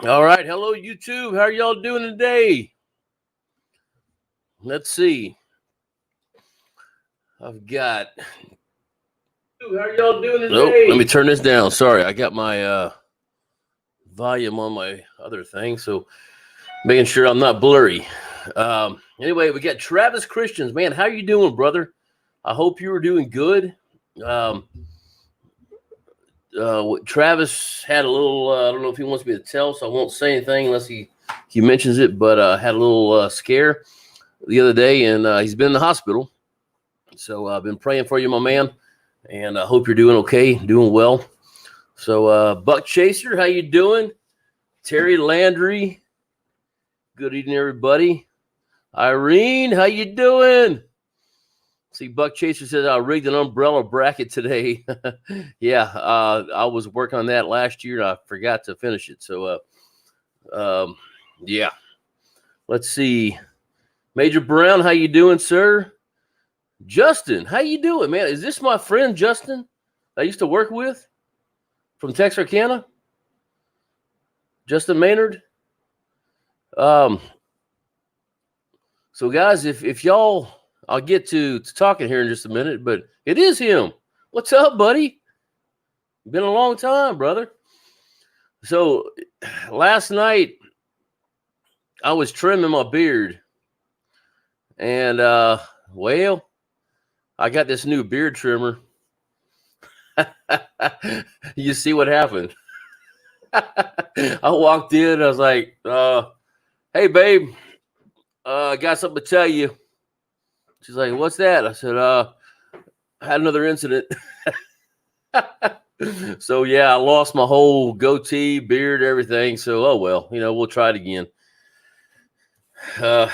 All right. Hello, YouTube. How are y'all doing today? Let's see. I've got. How are y'all doing Oh, today? let me turn this down. Sorry, I got my volume on my other thing, so making sure I'm not blurry. Anyway, we got Travis Christians. Man, how you doing, brother? I hope you were doing good. Um, Travis had a little. I don't know if he wants me to tell, so I won't say anything unless he mentions it. But had a little scare the other day, and he's been in the hospital. So I've been praying for you, my man, and I hope you're doing okay, doing well. So Buck Chaser, how you doing? Terry Landry, good evening, everybody. Irene, how you doing? See, Buck Chaser says I rigged an umbrella bracket today. Yeah, I was working on that last year, and I forgot to finish it. So, yeah. Let's see. Major Brown, how you doing, sir? Justin, how you doing, man? Is this my friend Justin I used to work with from Texarkana? Justin Maynard? So guys, if y'all, I'll get to talking here in just a minute, but it is him. What's up, buddy? Been a long time, brother. So last night I was trimming my beard, and well, I got this new beard trimmer. You see what happened? I walked in, I was like, hey babe, I got something to tell you. She's like, what's that? I said, I had another incident. So yeah, I lost my whole goatee, beard, everything. So oh well, we'll try it again. I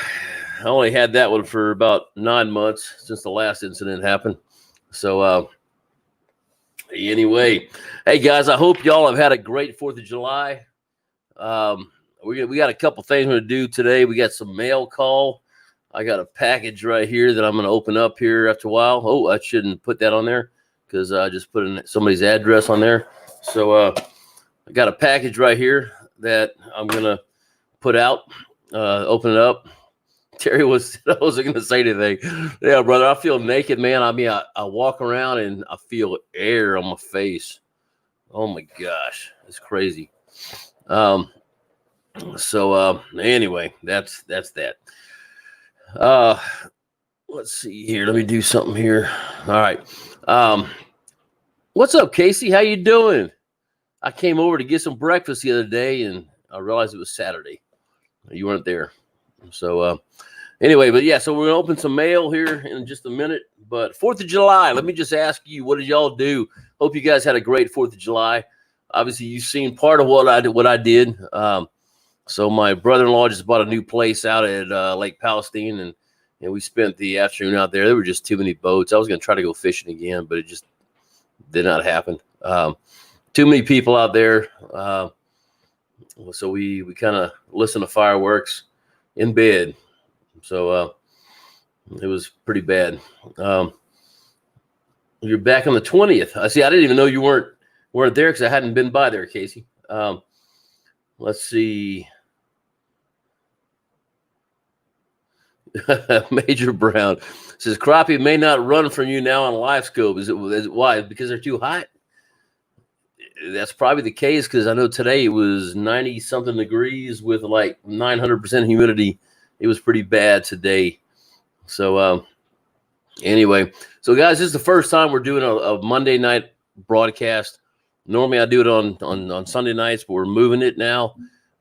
only had that one for about 9 months since the last incident happened. So anyway, hey guys, I hope y'all have had a great 4th of July. We got a couple things we're gonna do today. We got some mail call. I got a package right here that I'm gonna open up here after a while. Oh, I shouldn't put that on there because I just put in somebody's address on there. So I got a package right here that I'm gonna put out. Open it up. Terry I wasn't gonna say anything. Yeah, brother, I feel naked, man. I mean, I walk around and I feel air on my face. Oh my gosh, it's crazy. So anyway, that's that. Let's see here. Let me do something here. All right. What's up, Casey? How you doing? I came over to get some breakfast the other day, and I realized it was Saturday. You weren't there. So anyway, but yeah, so we're gonna open some mail here in just a minute. But 4th of July, let me just ask you, what did y'all do? Hope you guys had a great 4th of July. Obviously, you've seen part of what I did. So my brother-in-law just bought a new place out at Lake Palestine, and we spent the afternoon out there. There were just too many boats. I was going to try to go fishing again, but it just did not happen. Too many people out there. So we kind of listened to fireworks in bed. So it was pretty bad. You're back on the 20th. I see. I didn't even know you weren't there because I hadn't been by there, Casey. Let's see. Major Brown says Crappie may not run from you now on live scope. Is it why? Because they're too hot? That's probably the case because I know today it was 90 something degrees with like 900% humidity. It was pretty bad today. So anyway, so guys, this is the first time we're doing a Monday night broadcast. Normally I do it on Sunday nights, but we're moving it now.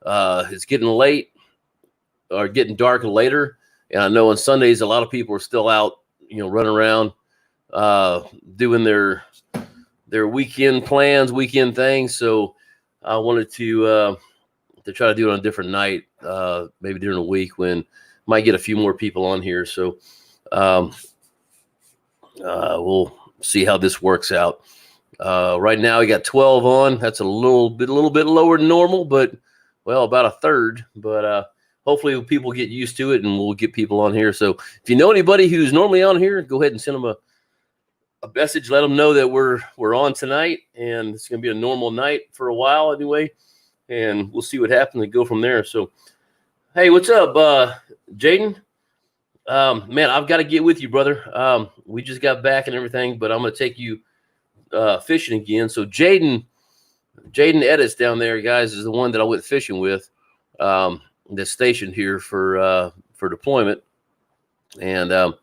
It's getting late or getting dark later. And I know on Sundays, a lot of people are still out, running around, doing their weekend plans, weekend things. So I wanted to try to do it on a different night, maybe during the week when might get a few more people on here. So we'll see how this works out. Right now we got 12 on. That's a little bit lower than normal, but well, about a third. But hopefully people get used to it and we'll get people on here. So if you know anybody who's normally on here, go ahead and send them a message. Let them know that we're on tonight and it's going to be a normal night for a while anyway. and we'll see what happens and go from there. So, hey, what's up, Jaden? Man, I've got to get with you, brother. We just got back and everything, but I'm going to take you fishing again. So Jaden Edits down there, guys, is the one that I went fishing with. That's stationed here for deployment, and yeah,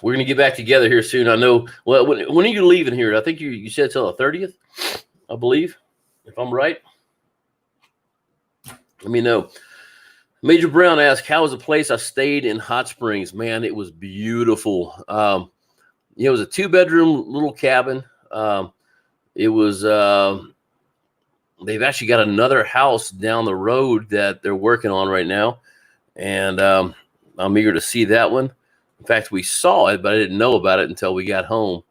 we're gonna get back together here soon. I know. Well, when are you leaving here? I think you said till the 30th, I believe, if I'm right. Let me know. Major Brown asked, "How was the place I stayed in Hot Springs?" Man, it was beautiful. It was a 2-bedroom little cabin. It was. They've actually got another house down the road that they're working on right now, and I'm eager to see that one. In fact, we saw it, but I didn't know about it until we got home.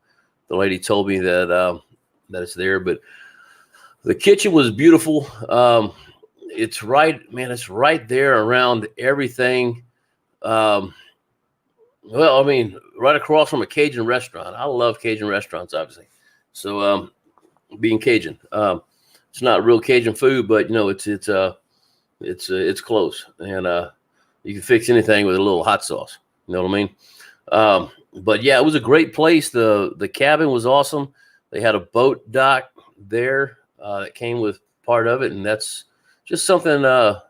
The lady told me that it's there, but the kitchen was beautiful. It's right, man. It's right there around everything. Well, I mean, right across from a Cajun restaurant. I love Cajun restaurants, obviously. So, being Cajun, it's not real Cajun food, but it's close, and you can fix anything with a little hot sauce. You know what I mean? But yeah, it was a great place. The cabin was awesome. They had a boat dock there that came with part of it, and that's just something I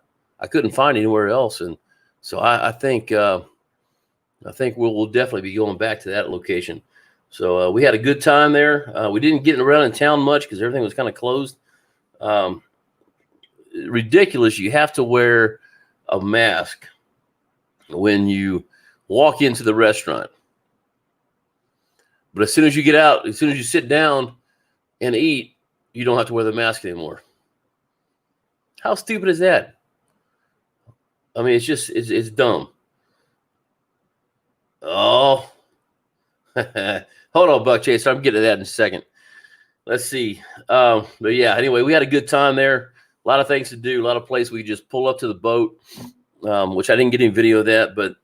couldn't find anywhere else. And so I think we'll definitely be going back to that location. So we had a good time there. We didn't get around in town much because everything was kind of closed. Ridiculous. You have to wear a mask when you walk into the restaurant. But as soon as you get out, as soon as you sit down and eat, you don't have to wear the mask anymore. How stupid is that? I mean, it's dumb. Oh, hold on, Buck Chaser. I'm getting to that in a second. Let's see. But yeah, anyway, we had a good time there. A lot of things to do, a lot of places we could just pull up to the boat, which I didn't get any video of that, but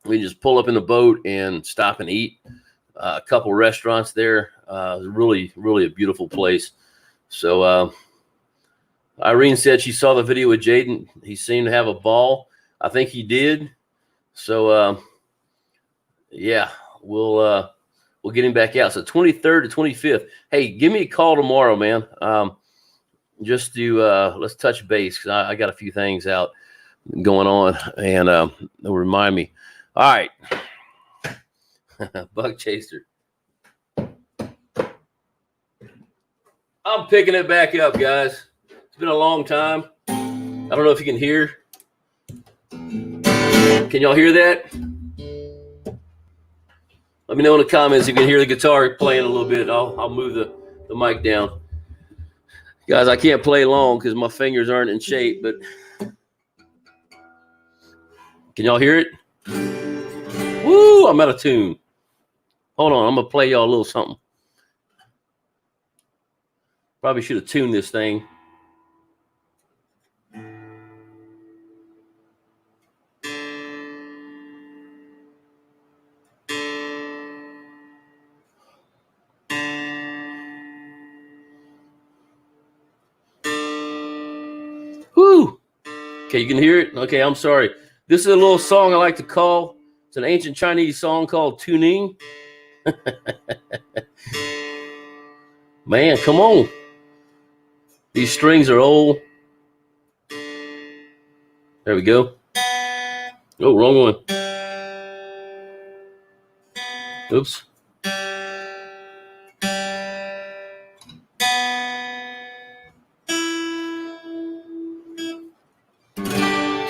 we just pull up in the boat and stop and eat. A couple restaurants there. Really, really a beautiful place. So Irene said she saw the video with Jaden. He seemed to have a ball. I think he did. So yeah, we'll get him back out. So 23rd to 25th. Hey, give me a call tomorrow, man. Just to let's touch base because I got a few things out going on, and it'll remind me. All right, Buck Chaser. I'm picking it back up, guys. It's been a long time. I don't know if you can hear. Can y'all hear that? Let me know in the comments if you can hear the guitar playing a little bit. I'll move the mic down. Guys, I can't play long because my fingers aren't in shape, but can y'all hear it? Woo, I'm out of tune. Hold on, I'm going to play y'all a little something. Probably should have tuned this thing. Woo! Okay, you can hear it? Okay, I'm sorry. This is a little song I like to call. It's an ancient Chinese song called Tuning. Man, come on. These strings are old. There we go. Oh, wrong one. Oops.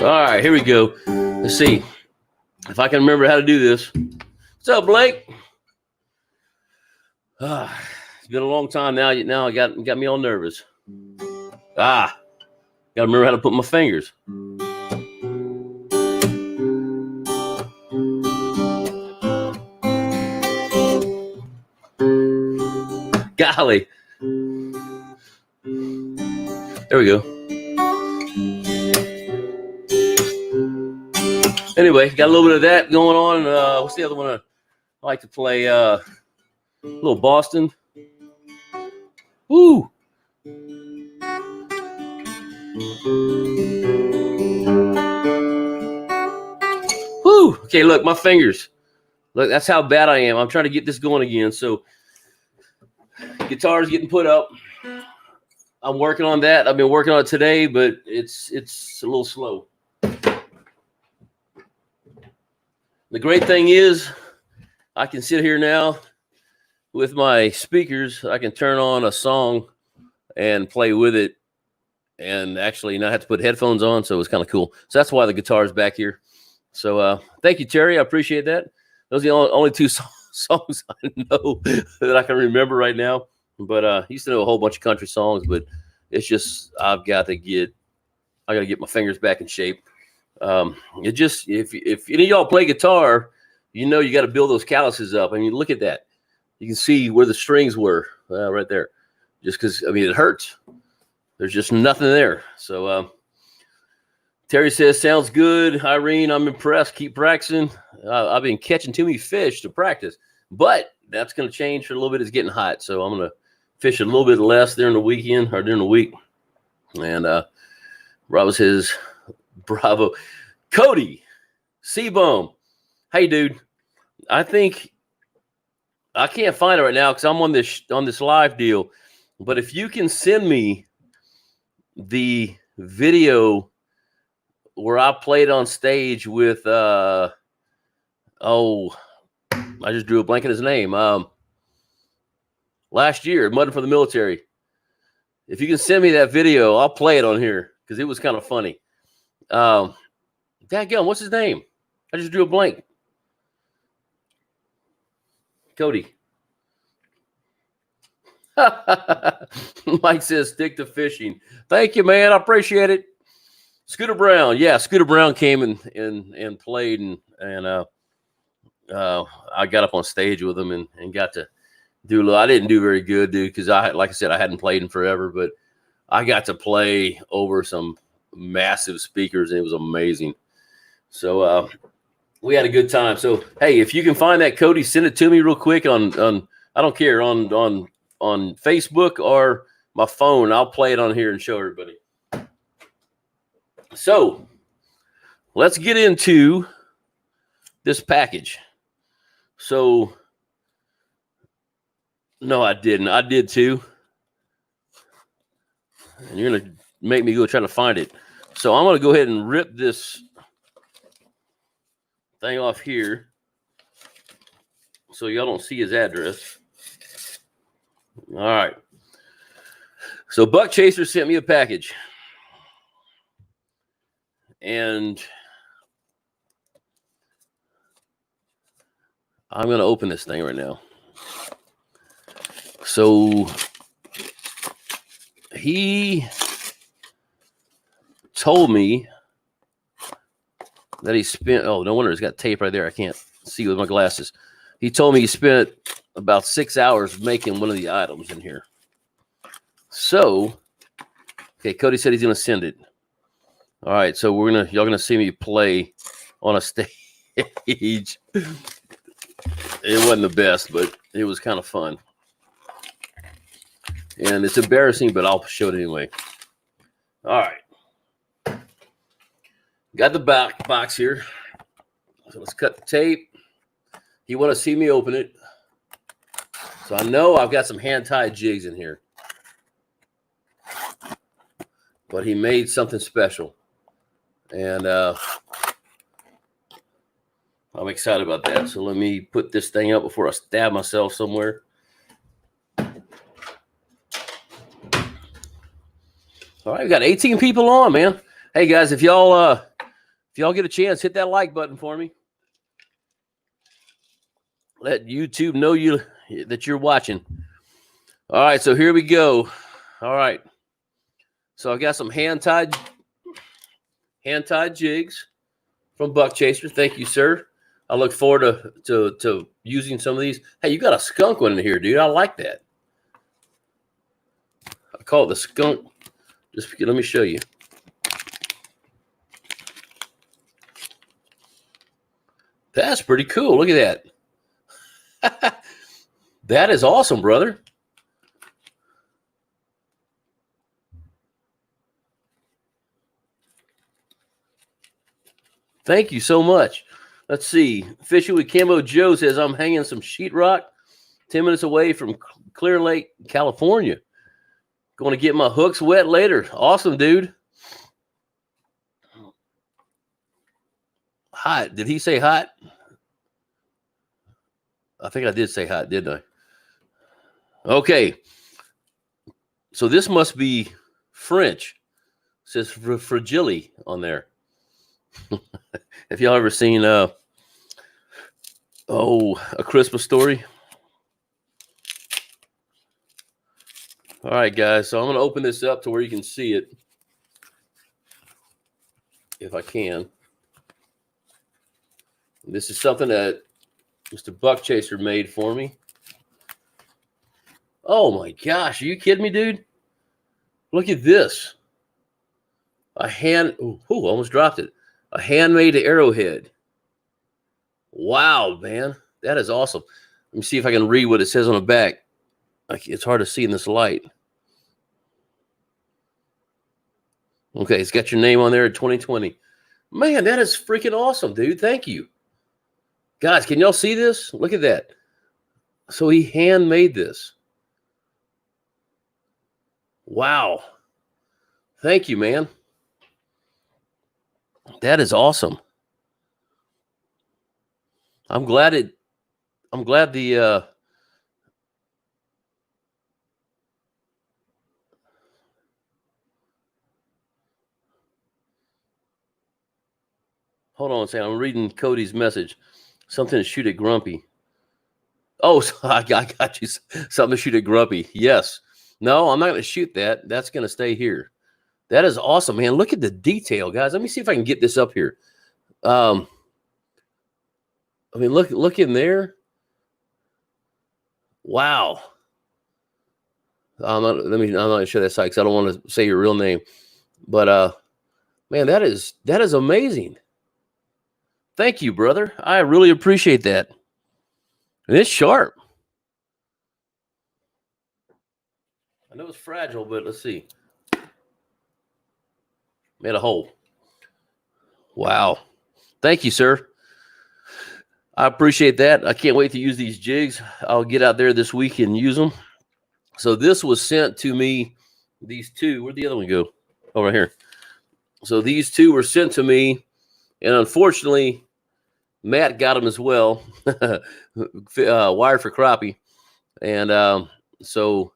All right, here we go. Let's see if I can remember how to do this. What's up, Blake? It's been a long time now. Now I got me all nervous. Got to remember how to put my fingers. Golly. There we go. Anyway, got a little bit of that going on. What's the other one I like to play? A little Boston. Woo! Whew. Okay, look, my fingers. Look, that's how bad I am. I'm trying to get this going again. So guitar's getting put up. I'm working on that. I've been working on it today, but it's a little slow. The great thing is I can sit here now with my speakers. I can turn on a song and play with it and actually not have to put headphones on. So it's kind of cool. So that's why the guitar is back here. So thank you, Terry. I appreciate that. Those are the only two songs I know that I can remember right now. But I used to know a whole bunch of country songs, but it's just I got to get my fingers back in shape. It just if any of y'all play guitar, you know you got to build those calluses up. I mean, look at that. You can see where the strings were right there. Just because I mean it hurts. There's just nothing there. So Terry says, sounds good. Irene, I'm impressed. Keep practicing. I've been catching too many fish to practice, but that's going to change for a little bit. It's getting hot, so I'm going to fish a little bit less during the weekend or during the week. And Bravo says, bravo. Cody Seaboom. Hey, dude. I think I can't find it right now because I'm on this live deal. But if you can send me the video where I played on stage with I just drew a blank on his name. Last year, Mudding for the Military. If you can send me that video, I'll play it on here because it was kind of funny. Dadgum, what's his name? I just drew a blank. Cody. Mike says, stick to fishing. Thank you, man. I appreciate it. Scooter Brown. Yeah, Scooter Brown came and played, and I got up on stage with him and got to do a little. I didn't do very good, dude, because like I said, I hadn't played in forever, but I got to play over some massive speakers, and it was amazing. So we had a good time. So hey, if you can find that, Cody, send it to me real quick on I don't care on Facebook or my phone. I'll play it on here and show everybody. So let's get into this package. So no, I didn't. I did too. And you're going to make me go try to find it. So I'm going to go ahead and rip this thing off here so y'all don't see his address. All right. So Buck Chaser sent me a package. And I'm going to open this thing right now. So he told me that he spent, oh, no wonder he's got tape right there. I can't see with my glasses. He told me he spent about 6 hours making one of the items in here. So, okay, Cody said he's going to send it. All right, so y'all gonna see me play on a stage. It wasn't the best, but it was kind of fun. And it's embarrassing, but I'll show it anyway. All right. Got the back box here. So let's cut the tape. You want to see me open it. So I know I've got some hand-tied jigs in here. But he made something special. And I'm excited about that. So let me put this thing up before I stab myself somewhere. All right, we got 18 people on, man. Hey guys, if y'all get a chance, hit that like button for me. Let YouTube know that you're watching. All right, so here we go. All right. So I got some hand-tied jigs from Buck Chaser. Thank you, sir. I look forward to using some of these. Hey, you got a skunk one in here, dude. I like that. I call it the skunk. Just let me show you. That's pretty cool. Look at that. That is awesome, brother. Thank you so much. Let's see. Fishing with Camo Joe says, I'm hanging some sheetrock 10 minutes away from Clear Lake, California. Going to get my hooks wet later. Awesome, dude. Hot. Did he say hot? I think I did say hot, didn't I? Okay. So this must be French. It says fragile on there. Have y'all ever seen A Christmas Story? All right, guys. So I'm going to open this up to where you can see it, if I can. This is something that Mr. Buck Chaser made for me. Oh my gosh, are you kidding me, dude? Look at this. Almost dropped it. A handmade arrowhead. Wow, man. That is awesome. Let me see if I can read what it says on the back. It's hard to see in this light. Okay, it's got your name on there in 2020. Man, that is freaking awesome, dude. Thank you. Guys, can y'all see this? Look at that. So he handmade this. Wow. Thank you, man. That is awesome. I'm glad the hold on a second. I'm reading Cody's message. Something to shoot at Grumpy. Oh, so I got you. Something to shoot at Grumpy. Yes. No, I'm not going to shoot that. That's going to stay here. That is awesome, man. Look at the detail, guys. Let me see if I can get this up here. I mean, look in there. Wow. I'm not going to show that side because I don't want to say your real name. But man, that is amazing. Thank you, brother. I really appreciate that. And it's sharp. I know it's fragile, but let's see. Made a hole. Wow. Thank you, sir. I appreciate that. I can't wait to use these jigs. I'll get out there this week and use them. So this was sent to me. These two. Where'd the other one go? Oh, right here. So these two were sent to me. And unfortunately, Matt got them as well. Wired for Crappie. And so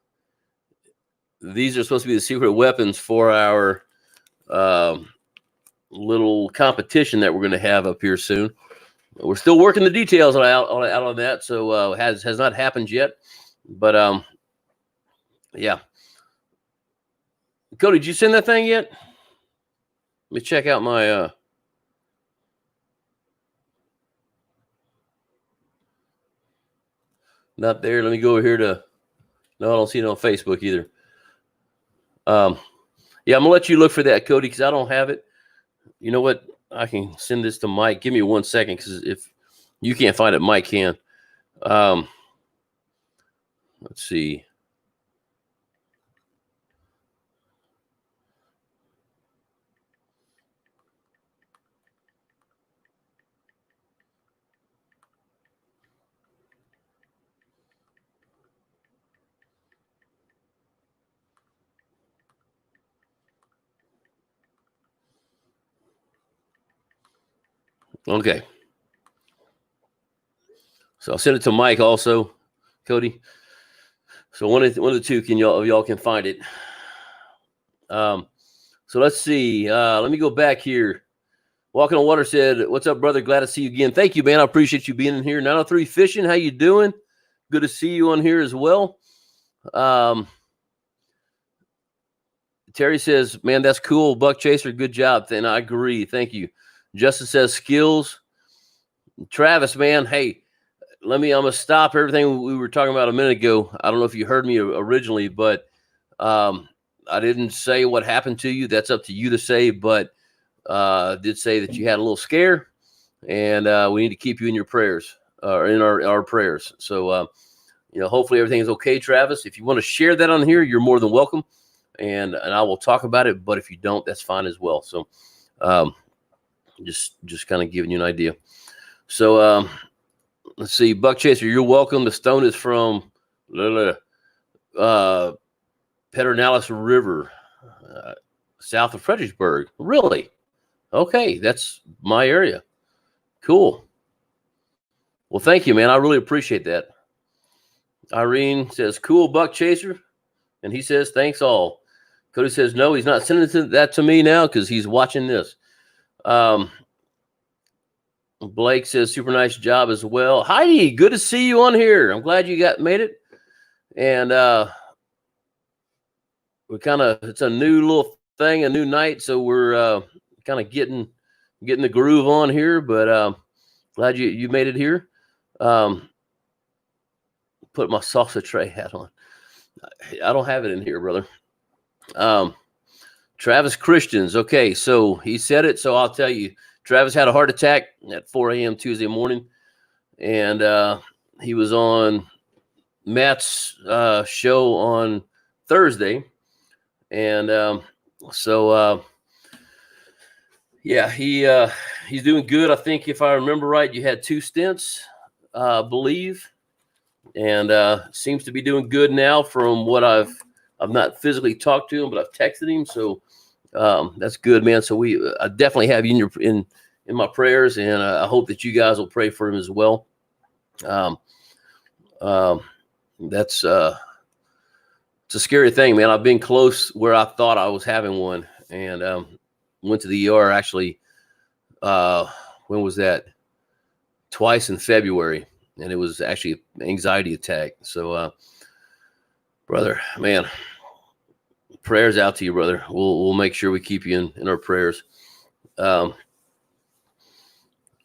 these are supposed to be the secret weapons for our little competition that we're going to have up here soon. We're still working the details out on that, so has not happened yet. But yeah. Cody, did you send that thing yet? Let me check out my not there. Let me go over here to. No, I don't see it on Facebook either. Yeah, I'm gonna let you look for that, Cody, because I don't have it. You know what? I can send this to Mike. Give me 1 second, because if you can't find it, Mike can. Let's see. Okay. So I'll send it to Mike also, Cody. So one of the two y'all can find it. So let's see. Let me go back here. Walking on Water said, "What's up, brother? Glad to see you again. Thank you, man. I appreciate you being in here. 903 Fishing. How you doing? Good to see you on here as well." Terry says, "Man, that's cool. Buck Chaser, good job." And I agree. Thank you. Justin says, "Skills." Travis, man, hey, I'm going to stop everything we were talking about a minute ago. I don't know if you heard me originally, but I didn't say what happened to you. That's up to you to say, but I did say that you had a little scare, and we need to keep you in your prayers, or in our prayers. So, hopefully everything is okay, Travis. If you want to share that on here, you're more than welcome, and I will talk about it. But if you don't, that's fine as well. So, Just kind of giving you an idea. So let's see, Buck Chaser, you're welcome. The stone is from Pedernales River, south of Fredericksburg. Really? Okay, that's my area. Cool. Well, thank you, man. I really appreciate that. Irene says, cool, Buck Chaser. And he says, thanks all. Cody says, no, he's not sending that to me now because he's watching this. Blake says, super nice job as well. Heidi, good to see you on here. I'm glad you made it. And we it's a new little thing, a new night. So we're kind of getting the groove on here, but glad you made it here. Put my salsa tray hat on. I don't have it in here, brother. Travis Christians. Okay, so he said it, so I'll tell you. Travis had a heart attack at 4 a.m. Tuesday morning, and he was on Matt's show on Thursday, and yeah, he's doing good. I think if I remember right, you had 2 stents, believe, and seems to be doing good now from what I've not physically talked to him, but I've texted him, so that's good, man. So I definitely have you in my prayers, and I hope that you guys will pray for him as well. That's it's a scary thing, man. I've been close where I thought I was having one, and went to the ER actually. When was that? Twice in February, and it was actually an anxiety attack. So, brother, man, prayers out to you, brother. We'll make sure we keep you in our prayers.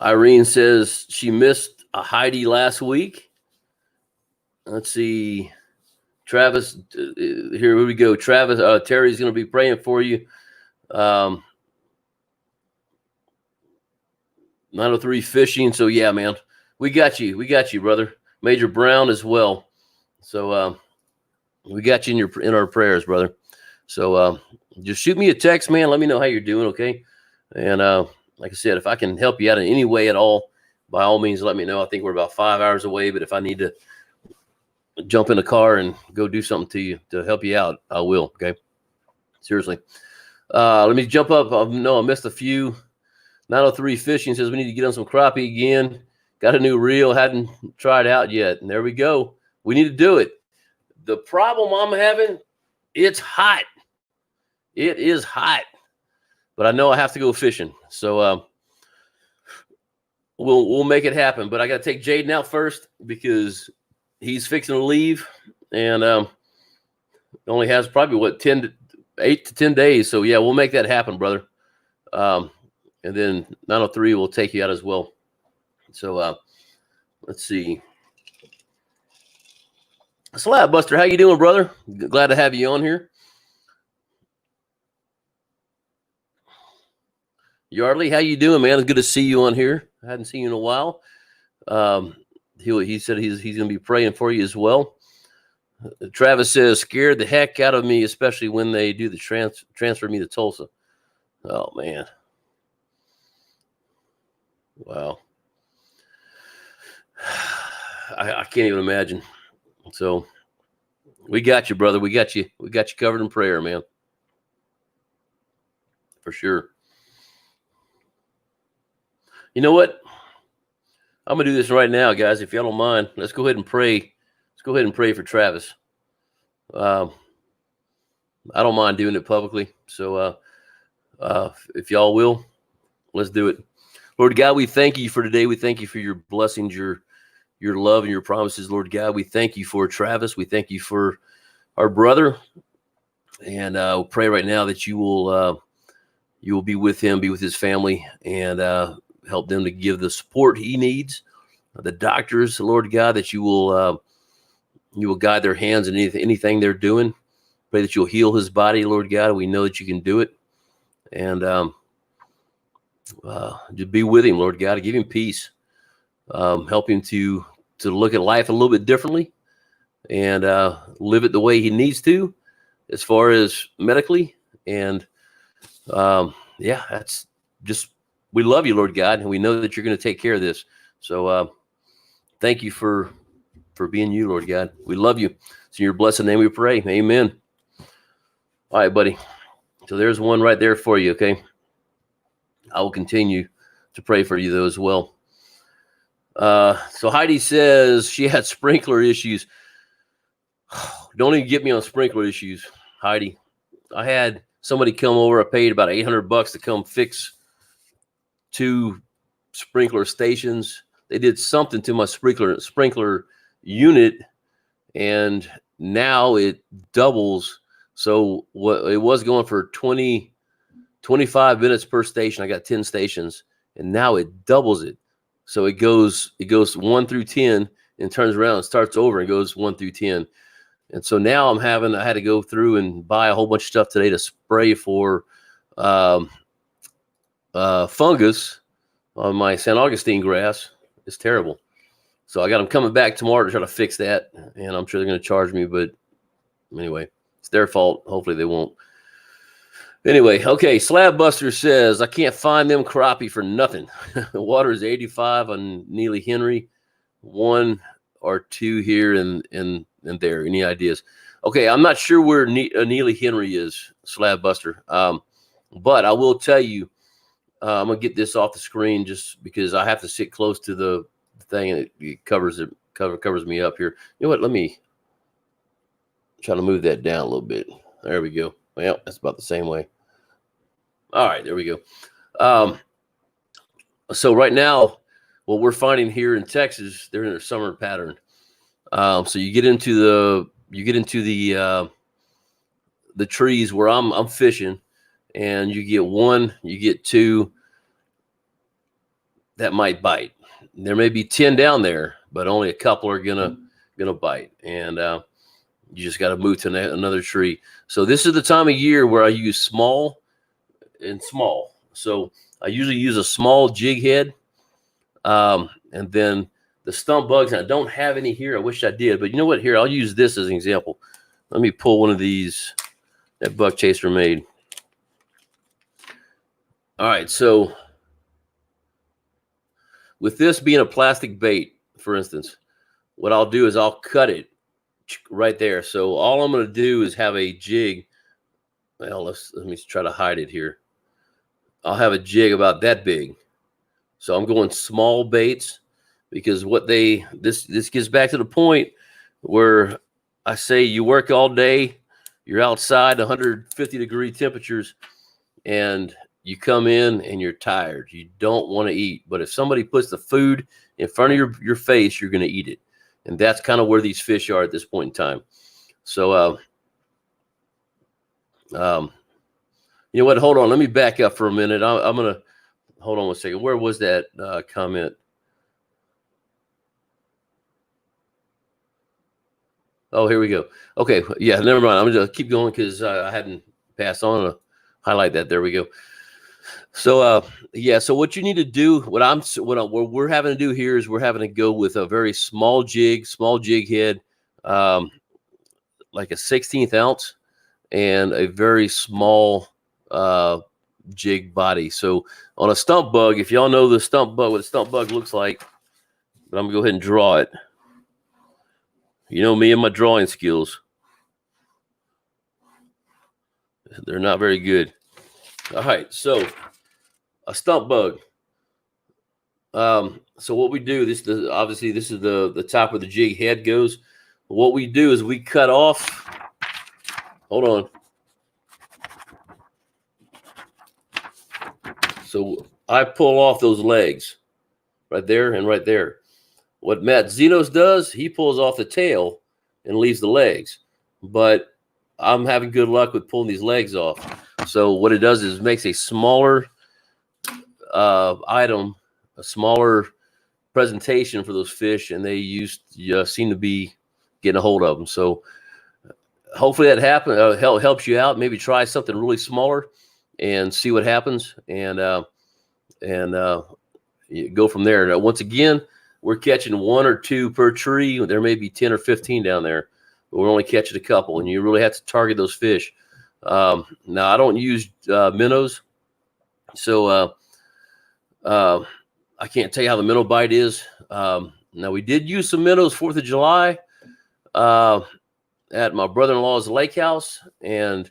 Irene says she missed a Heidi last week. Let's see. Travis, here we go. Travis, Terry's going to be praying for you. 903 Fishing. So, yeah, man, we got you. We got you, brother. Major Brown as well. So, we got you in our prayers, brother. So, just shoot me a text, man. Let me know how you're doing, okay? And like I said, if I can help you out in any way at all, by all means, let me know. I think we're about 5 hours away, but if I need to jump in the car and go do something to you to help you out, I will, okay? Seriously. Let me jump up. I missed a few. 903 Fishing says we need to get on some crappie again. Got a new reel, hadn't tried out yet. And there we go. We need to do it. The problem I'm having, it's hot. It is hot. But I know I have to go fishing. So we'll make it happen. But I got to take Jaden out first because he's fixing to leave. And only has probably, 8 to 10 days. So, yeah, we'll make that happen, brother. And then 903 will take you out as well. So let's see. Slab Buster, how you doing, brother? Glad to have you on here. Yardley, how you doing, man? It's good to see you on here. I hadn't seen you in a while. He said he's going to be praying for you as well. Travis says, scared the heck out of me, especially when they do the transfer me to Tulsa. Oh, man. Wow. I can't even imagine. So we got you, brother. We got you covered in prayer, man. For sure. You know what? I'm going to do this right now, guys. If y'all don't mind, let's go ahead and pray. Let's go ahead and pray for Travis. I don't mind doing it publicly. So if y'all will, let's do it. Lord God, we thank you for today. We thank you for your blessings, your love and your promises, Lord God. We thank you for Travis. We thank you for our brother. And we'll pray right now that you will be with him, be with his family, and help them to give the support he needs. The doctors, Lord God, that you will guide their hands in anything they're doing. Pray that you'll heal his body, Lord God. We know that you can do it. And just be with him, Lord God, to give him peace. Help him to look at life a little bit differently and live it the way he needs to as far as medically. And that's just we love you, Lord God, and we know that you're going to take care of this. So thank you for being you, Lord God. We love you. So in your blessed name we pray. Amen. All right, buddy. So there's one right there for you, okay? I will continue to pray for you, though, as well. So Heidi says she had sprinkler issues. Don't even get me on sprinkler issues, Heidi. I had somebody come over. I paid about $800 to come fix 2 sprinkler stations. They did something to my sprinkler unit, and now it doubles. So what it was going for 25 minutes per station. I got 10 stations, and now it doubles it. So it goes 1 through 10 and turns around and starts over and goes 1 through 10. And so now I had to go through and buy a whole bunch of stuff today to spray for fungus on my San Augustine grass. It's terrible. So I got them coming back tomorrow to try to fix that, and I'm sure they're going to charge me, but anyway, it's their fault. Hopefully they won't. Anyway, okay, Slab Buster says, I can't find them crappie for nothing. The water is 85 on Neely Henry, 1 or 2 here and there. Any ideas? Okay, I'm not sure where Neely Henry is, Slab Buster, but I will tell you, I'm going to get this off the screen just because I have to sit close to the thing, and it covers me up here. You know what? Let me try to move that down a little bit. There we go. Well, that's about the same way. All right, there we go. So right now, what we're finding here in Texas, they're in their summer pattern. So you get into the trees where I'm fishing, and you get 1, you get 2 that might bite. There may be 10 down there, but only a couple are gonna bite, and you just got to move to another tree. So this is the time of year where I use small and small. So I usually use a small jig head, and then the stump bugs. I don't have any here. I wish I did, but you know what? Here, I'll use this as an example. Let me pull one of these that Buck Chaser made. All right, so with this being a plastic bait, for instance, what I'll do is I'll cut it right there. So all I'm going to do is have a jig. Well, let me try to hide it here. I'll have a jig about that big. So I'm going small baits because this gets back to the point where I say you work all day, you're outside 150-degree temperatures, and you come in and you're tired. You don't want to eat. But if somebody puts the food in front of your face, you're going to eat it. And that's kind of where these fish are at this point in time. So, you know what? Hold on. Let me back up for a minute. I'm going to hold on one second. Where was that comment? Oh, here we go. Okay. Yeah, never mind. I'm going to keep going because I hadn't passed on to highlight that. There we go. So, yeah, so what you need to do, what we're having to do here is we're having to go with a very small jig head, like a 16th ounce, and a very small jig body. So on a stump bug, if y'all know the stump bug, what a stump bug looks like, but I'm gonna go ahead and draw it. You know me and my drawing skills. They're not very good. All right, so a stump bug. So what we do, obviously this is the top where the jig head goes. What we do is we cut off. Hold on. So I pull off those legs right there and right there. What Matt Zenos does, he pulls off the tail and leaves the legs. But I'm having good luck with pulling these legs off. So what it does is makes a smaller item, a smaller presentation for those fish, and they seem to be getting a hold of them. So hopefully that helps you out. Maybe try something really smaller and see what happens, and go from there. Now, once again, we're catching 1 or 2 per tree. There may be 10 or 15 down there, but we're only catching a couple, and you really have to target those fish. Now, I don't use minnows, so I can't tell you how the minnow bite is. Now, we did use some minnows 4th of July at my brother-in-law's lake house, and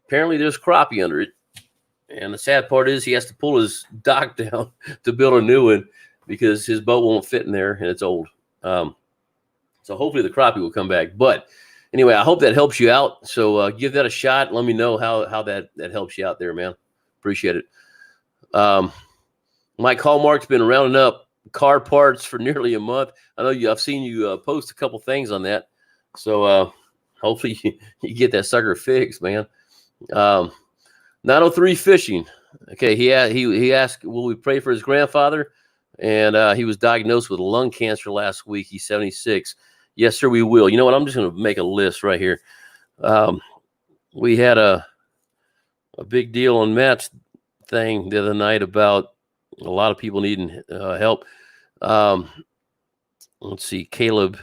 apparently there's crappie under it. And the sad part is he has to pull his dock down to build a new one because his boat won't fit in there and it's old. So hopefully the crappie will come back. But anyway, I hope that helps you out. So give that a shot. Let me know how that helps you out there, man. Appreciate it. Mike Hallmark's been rounding up car parts for nearly a month. I know I've seen you post a couple things on that. So hopefully you get that sucker fixed, man. 903 Fishing. Okay, he asked, will we pray for his grandfather? And he was diagnosed with lung cancer last week. He's 76. Yes, sir, we will. You know what? I'm just going to make a list right here. We had a big deal on Matt's thing the other night about a lot of people needing help. Let's see, Caleb.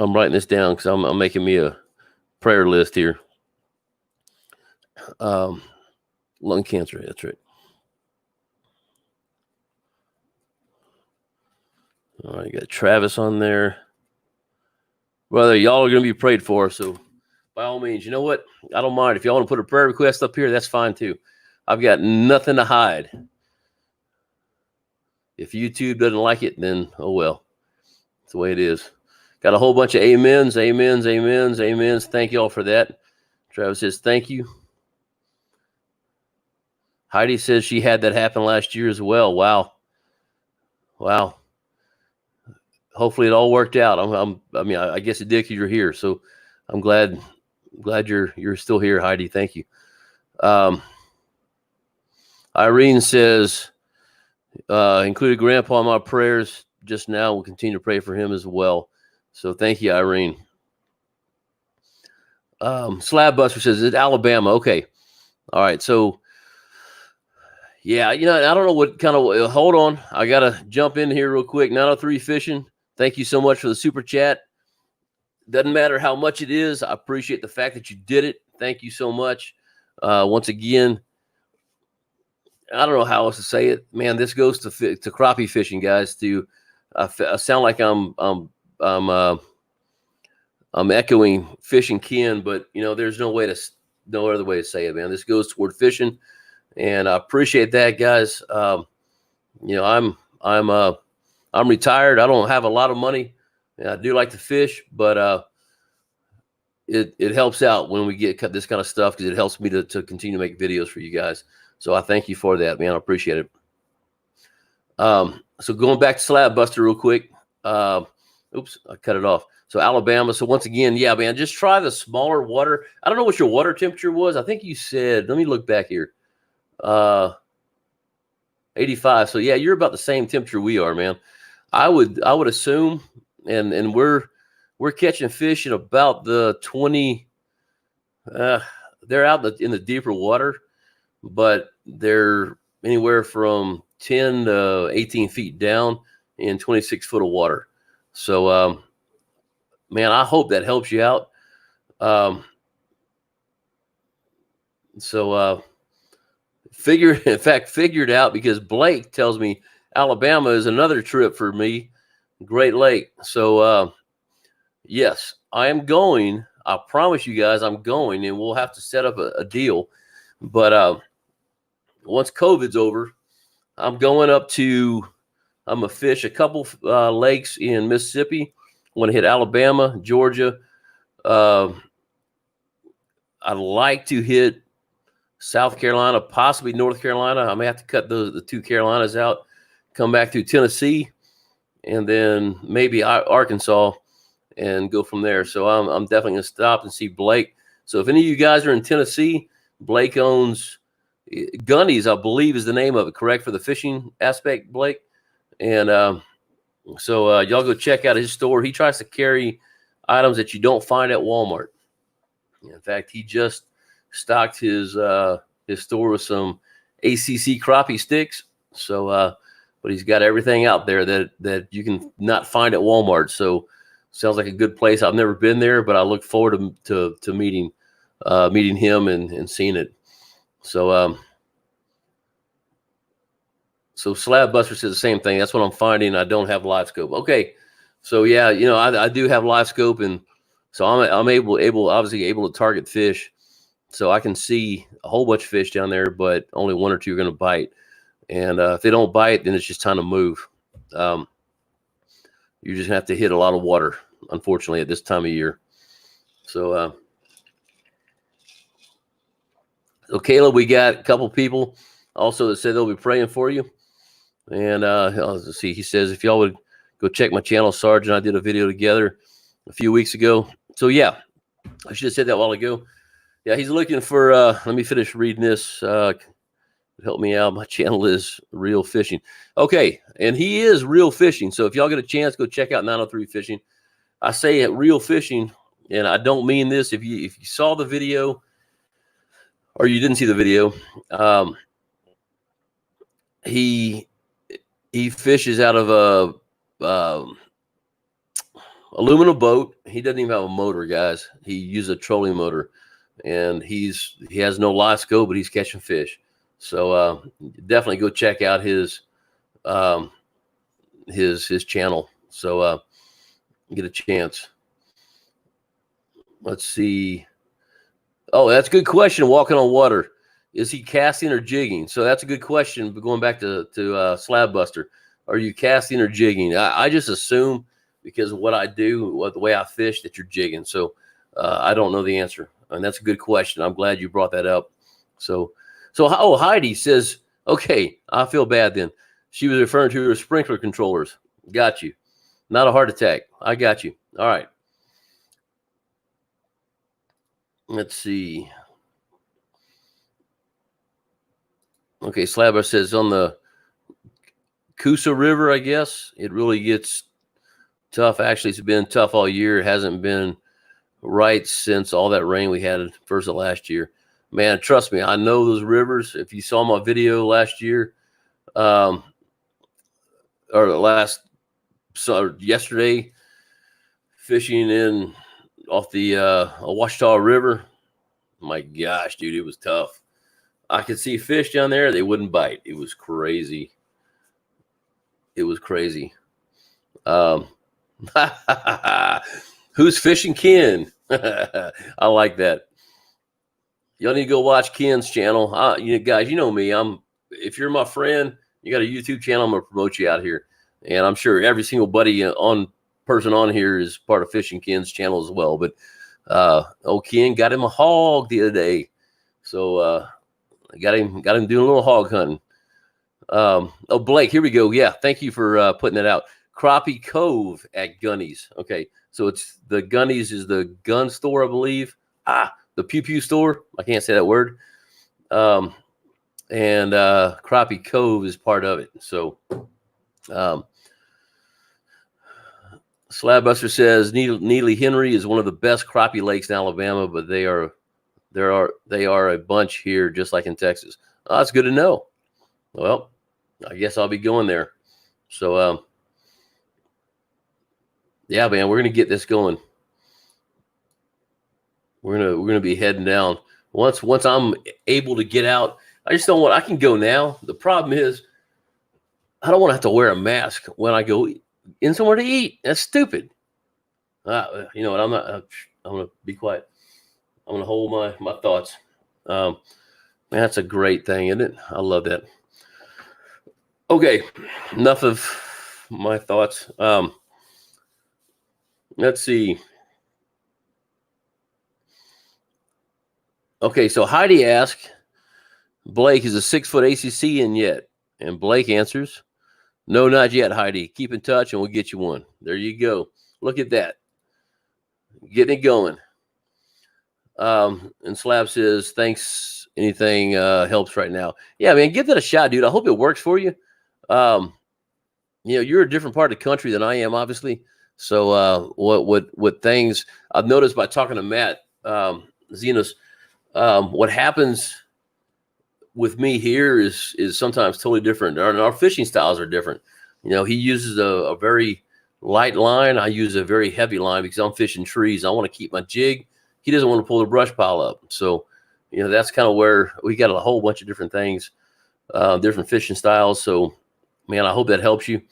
I'm writing this down because I'm making me a prayer list here. Lung cancer, that's right. All right, you got Travis on there. Brother, y'all are going to be prayed for, so by all means, you know what? I don't mind. If y'all want to put a prayer request up here, that's fine too. I've got nothing to hide. If YouTube doesn't like it, then oh well. That's the way it is. Got a whole bunch of amens, amens, amens, amens. Thank y'all for that. Travis says thank you. Heidi says she had that happen last year as well. Wow. Wow. Hopefully it all worked out. I guess it did because you're here. So I'm glad you're still here, Heidi. Thank you. Irene says, included Grandpa in my prayers just now. We'll continue to pray for him as well. So thank you, Irene. Slab Buster says, it's Alabama. Okay. All right. So yeah, I don't know what kind of, hold on. I got to jump in here real quick. 903 Fishing. Thank you so much for the super chat. Doesn't matter how much it is. I appreciate the fact that you did it. Thank you so much. Once again, I don't know how else to say it, man. This goes to crappie fishing, guys. I sound like I'm echoing fishing Ken, but there's no other way to say it, man. This goes toward fishing, and I appreciate that, guys. I'm retired. I don't have a lot of money. I do like to fish, but it helps out when we get this kind of stuff because it helps me to continue to make videos for you guys. So I thank you for that, man. I appreciate it. So going back to Slab Buster real quick. Oops, I cut it off. So Alabama. So once again, yeah, man, just try the smaller water. I don't know what your water temperature was. I think you said, let me look back here. 85. So yeah, you're about the same temperature we are, man. I would assume, and we're catching fish in about the 20. They're out in the deeper water, but they're anywhere from 10 to 18 feet down in 26 foot of water. So, man, I hope that helps you out. Figured out because Blake tells me Alabama is another trip for me. Great Lake. So, yes, I am going. I promise you guys I'm going, and we'll have to set up a deal. But once COVID's over, I'm going up to I'm going to fish a couple lakes in Mississippi. I want to hit Alabama, Georgia. I'd like to hit South Carolina, possibly North Carolina. I may have to cut the two Carolinas out, come back through Tennessee, and then maybe Arkansas and go from there. So I'm definitely going to stop and see Blake. So if any of you guys are in Tennessee, Blake owns Gunny's, I believe is the name of it, correct, for the fishing aspect, Blake? And so y'all go check out his store. He tries to carry items that you don't find at Walmart. In fact, he just stocked his store with some ACC crappie sticks. So, but he's got everything out there that you can not find at Walmart. So sounds like a good place. I've never been there, but I look forward to meeting meeting him and seeing it. So so Slab Buster says the same thing. That's what I'm finding. I don't have live scope. Okay, so yeah, you know, I do have live scope, and so I'm obviously able to target fish, so I can see a whole bunch of fish down there, but only one or two are going to bite. And if they don't bite, then it's just time to move. You just have to hit a lot of water, unfortunately, at this time of year. So, so Caleb, we got a couple people also that said they'll be praying for you. And let's see, he says, if y'all would go check my channel, Sarge and I did a video together a few weeks ago. So yeah, I should have said that a while ago. Yeah, he's looking for, let me finish reading this. Help me out. My channel is Real Fishing. Okay, and he is Real Fishing. So if y'all get a chance, go check out 903 Fishing. I say at Real Fishing, and I don't mean this. If you saw the video or you didn't see the video, he fishes out of a aluminum boat. He doesn't even have a motor, guys. He uses a trolling motor, and he has no live scope, but he's catching fish. So definitely go check out his channel. So get a chance. Let's see. Oh, that's a good question. Walking on water. Is he casting or jigging? So that's a good question. But going back to Slab Buster, are you casting or jigging? I just assume, because of what I do, the way I fish, that you're jigging. So I don't know the answer, and that's a good question. I'm glad you brought that up. So Heidi says, okay, I feel bad then. She was referring to her sprinkler controllers. Got you. Not a heart attack. I got you. All right. Let's see. Okay, Slabber says on the Coosa River, I guess, it really gets tough. Actually, it's been tough all year. It hasn't been right since all that rain we had first of last year. Man, trust me, I know those rivers. If you saw my video last year, or yesterday, fishing off the Ouachita River, my gosh, dude, it was tough. I could see fish down there. They wouldn't bite. It was crazy. It was crazy. Who's fishing Ken? I like that. Y'all need to go watch Ken's channel. Guys, you know me. If you're my friend, you got a YouTube channel, I'm going to promote you out here. And I'm sure every single person on here is part of Fishing Ken's channel as well. But Ken got him a hog the other day. So I got him doing a little hog hunting. Blake, here we go. Yeah, thank you for putting that out. Crappie Cove at Gunny's. Okay, so it's the Gunny's is the gun store, I believe. The Pew Pew store. I can't say that word. And Crappie Cove is part of it. So Slabbuster says Neely Henry is one of the best crappie lakes in Alabama, but they are a bunch here, just like in Texas. Oh, that's good to know. Well, I guess I'll be going there. So yeah, man, we're gonna get this going. We're gonna be heading down. Once I'm able to get out, I just don't want. I can go now. The problem is, I don't want to have to wear a mask when I go in somewhere to eat. That's stupid. You know what? I'm not. I'm gonna be quiet. I'm gonna hold my thoughts. That's a great thing, isn't it? I love that. Okay, enough of my thoughts. Let's see. Okay, so Heidi asked, Blake, is a 6-foot ACC in yet? And Blake answers, no, not yet, Heidi. Keep in touch and we'll get you one. There you go. Look at that. Getting it going. And Slab says, thanks. Anything helps right now. Yeah, man, give that a shot, dude. I hope it works for you. You're a different part of the country than I am, obviously. So what things I've noticed by talking to Matt Zenos, what happens with me here is sometimes totally different. Our fishing styles are different. He uses a very light line. I use a very heavy line because I'm fishing trees. I want to keep my jig he doesn't want to pull the brush pile up. So, that's kind of where we got a whole bunch of different things, different fishing styles. So, man, I hope that helps you.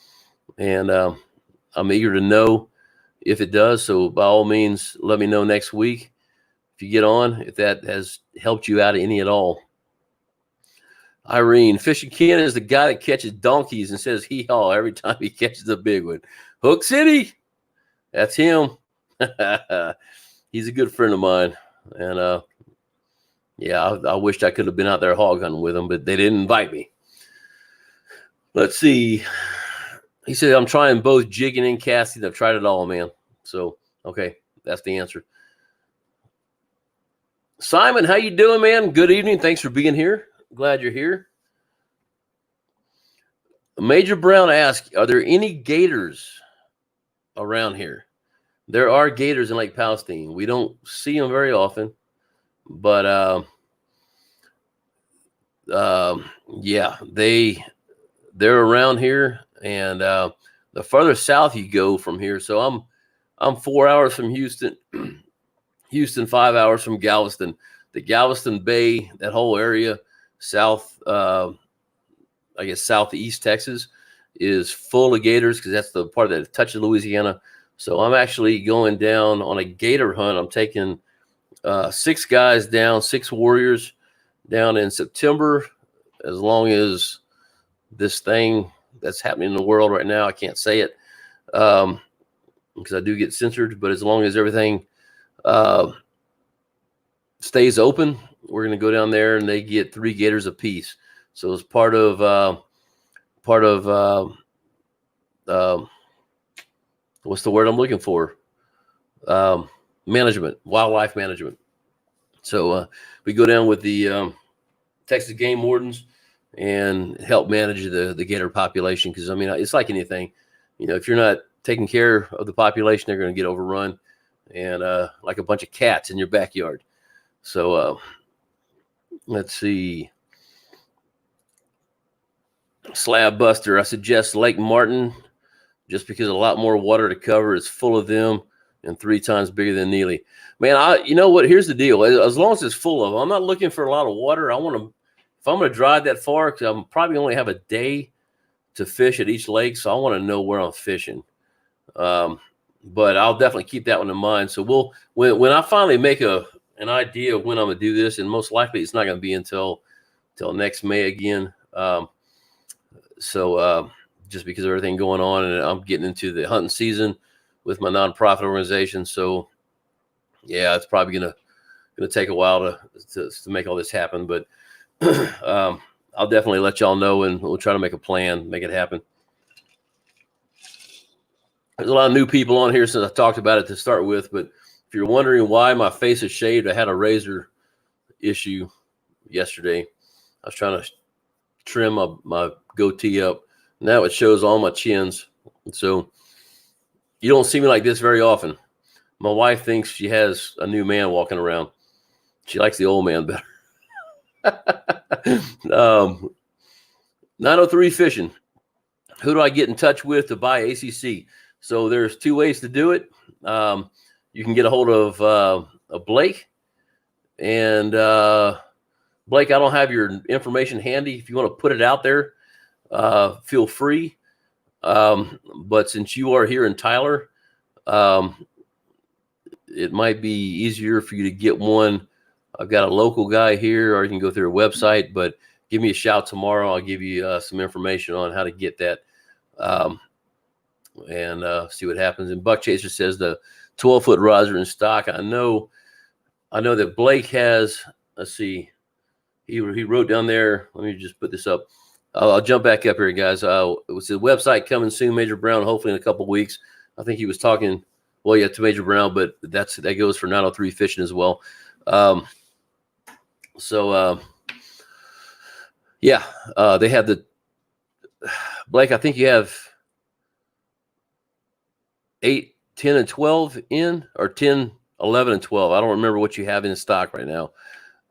And I'm eager to know if it does. So by all means, let me know next week if you get on, if that has helped you out any at all. Irene, Fishing Ken is the guy that catches donkeys and says hee-haw every time he catches a big one. Hook City, that's him. He's a good friend of mine. And I wished I could have been out there hog hunting with him, but they didn't invite me. Let's see. He said, I'm trying both jigging and casting. I've tried it all, man. So, okay, that's the answer. Simon, how you doing, man? Good evening. Thanks for being here. Glad you're here. Major Brown asks, are there any gators around here? There are gators in Lake Palestine. We don't see them very often, but yeah, they're around here. And the further south you go from here, so I'm 4 hours from Houston, Houston 5 hours from Galveston. The Galveston Bay, that whole area, south, I guess southeast Texas, is full of gators because that's the part that touches Louisiana. So I'm actually going down on a gator hunt. I'm taking 6 guys down, 6 warriors down in September, as long as this thing that's happening in the world right now, I can't say it because I do get censored, but as long as everything stays open, we're going to go down there, and they get 3 gators apiece. So it's part of what's the word I'm looking for? Management, wildlife management. So we go down with the Texas game wardens and help manage the gator population. Because, I mean, it's like anything. If you're not taking care of the population, they're going to get overrun and like a bunch of cats in your backyard. So let's see. Slab Buster, I suggest Lake Martin just because a lot more water to cover. It's full of them and 3 times bigger than Neely. Man, you know what? Here's the deal. As long as it's full of them, I'm not looking for a lot of water. If I'm going to drive that far, because I'm probably only have a day to fish at each lake, so I want to know where I'm fishing. But I'll definitely keep that one in mind. So when I finally make an idea of when I'm going to do this, and most likely it's not going to be until next May again. So just because of everything going on, and I'm getting into the hunting season with my nonprofit organization. So yeah, it's probably going to take a while to make all this happen, but I'll definitely let y'all know, and we'll try to make a plan, make it happen. There's a lot of new people on here since I talked about it to start with, but if you're wondering why my face is shaved, I had a razor issue yesterday. I was trying to trim my goatee up. Now it shows all my chins. So you don't see me like this very often. My wife thinks she has a new man walking around. She likes the old man better. 903 Fishing. Who do I get in touch with to buy ACC? So there's 2 ways to do it. You can get a hold of Blake. And Blake, I don't have your information handy. If you want to put it out there, feel free. But since you are here in Tyler, it might be easier for you to get one. I've got a local guy here, or you can go through their website, but give me a shout tomorrow. I'll give you some information on how to get that and see what happens. And Buck Chaser says the 12-foot rods are in stock. I know that Blake has, let's see, he wrote down there. Let me just put this up. I'll jump back up here, guys. It was the website coming soon, Major Brown, hopefully in a couple of weeks. I think he was talking, well, yeah, to Major Brown, but that goes for 903 Fishing as well. They have the Blake. I think you have 8, 10, and 12 in, or 10, 11, and 12. I don't remember what you have in stock right now.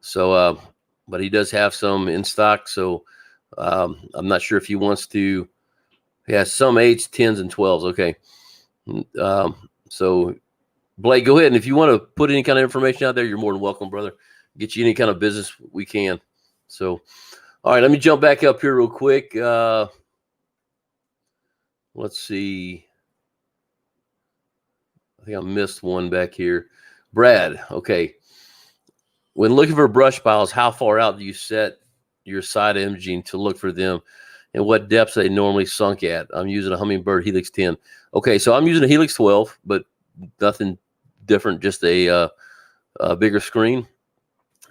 So, but he does have some in stock. So, I'm not sure if he wants to. He has some 8s, 10s, and 12s. Okay. So Blake, go ahead. And if you want to put any kind of information out there, you're more than welcome, brother. Get you any kind of business we can. So, all right, let me jump back up here real quick. Let's see. I think I missed one back here. Brad, okay. When looking for brush piles, how far out do you set your side imaging to look for them, and what depths they normally sunk at? I'm using a Humminbird Helix 10. Okay, so I'm using a Helix 12, but nothing different, just a bigger screen.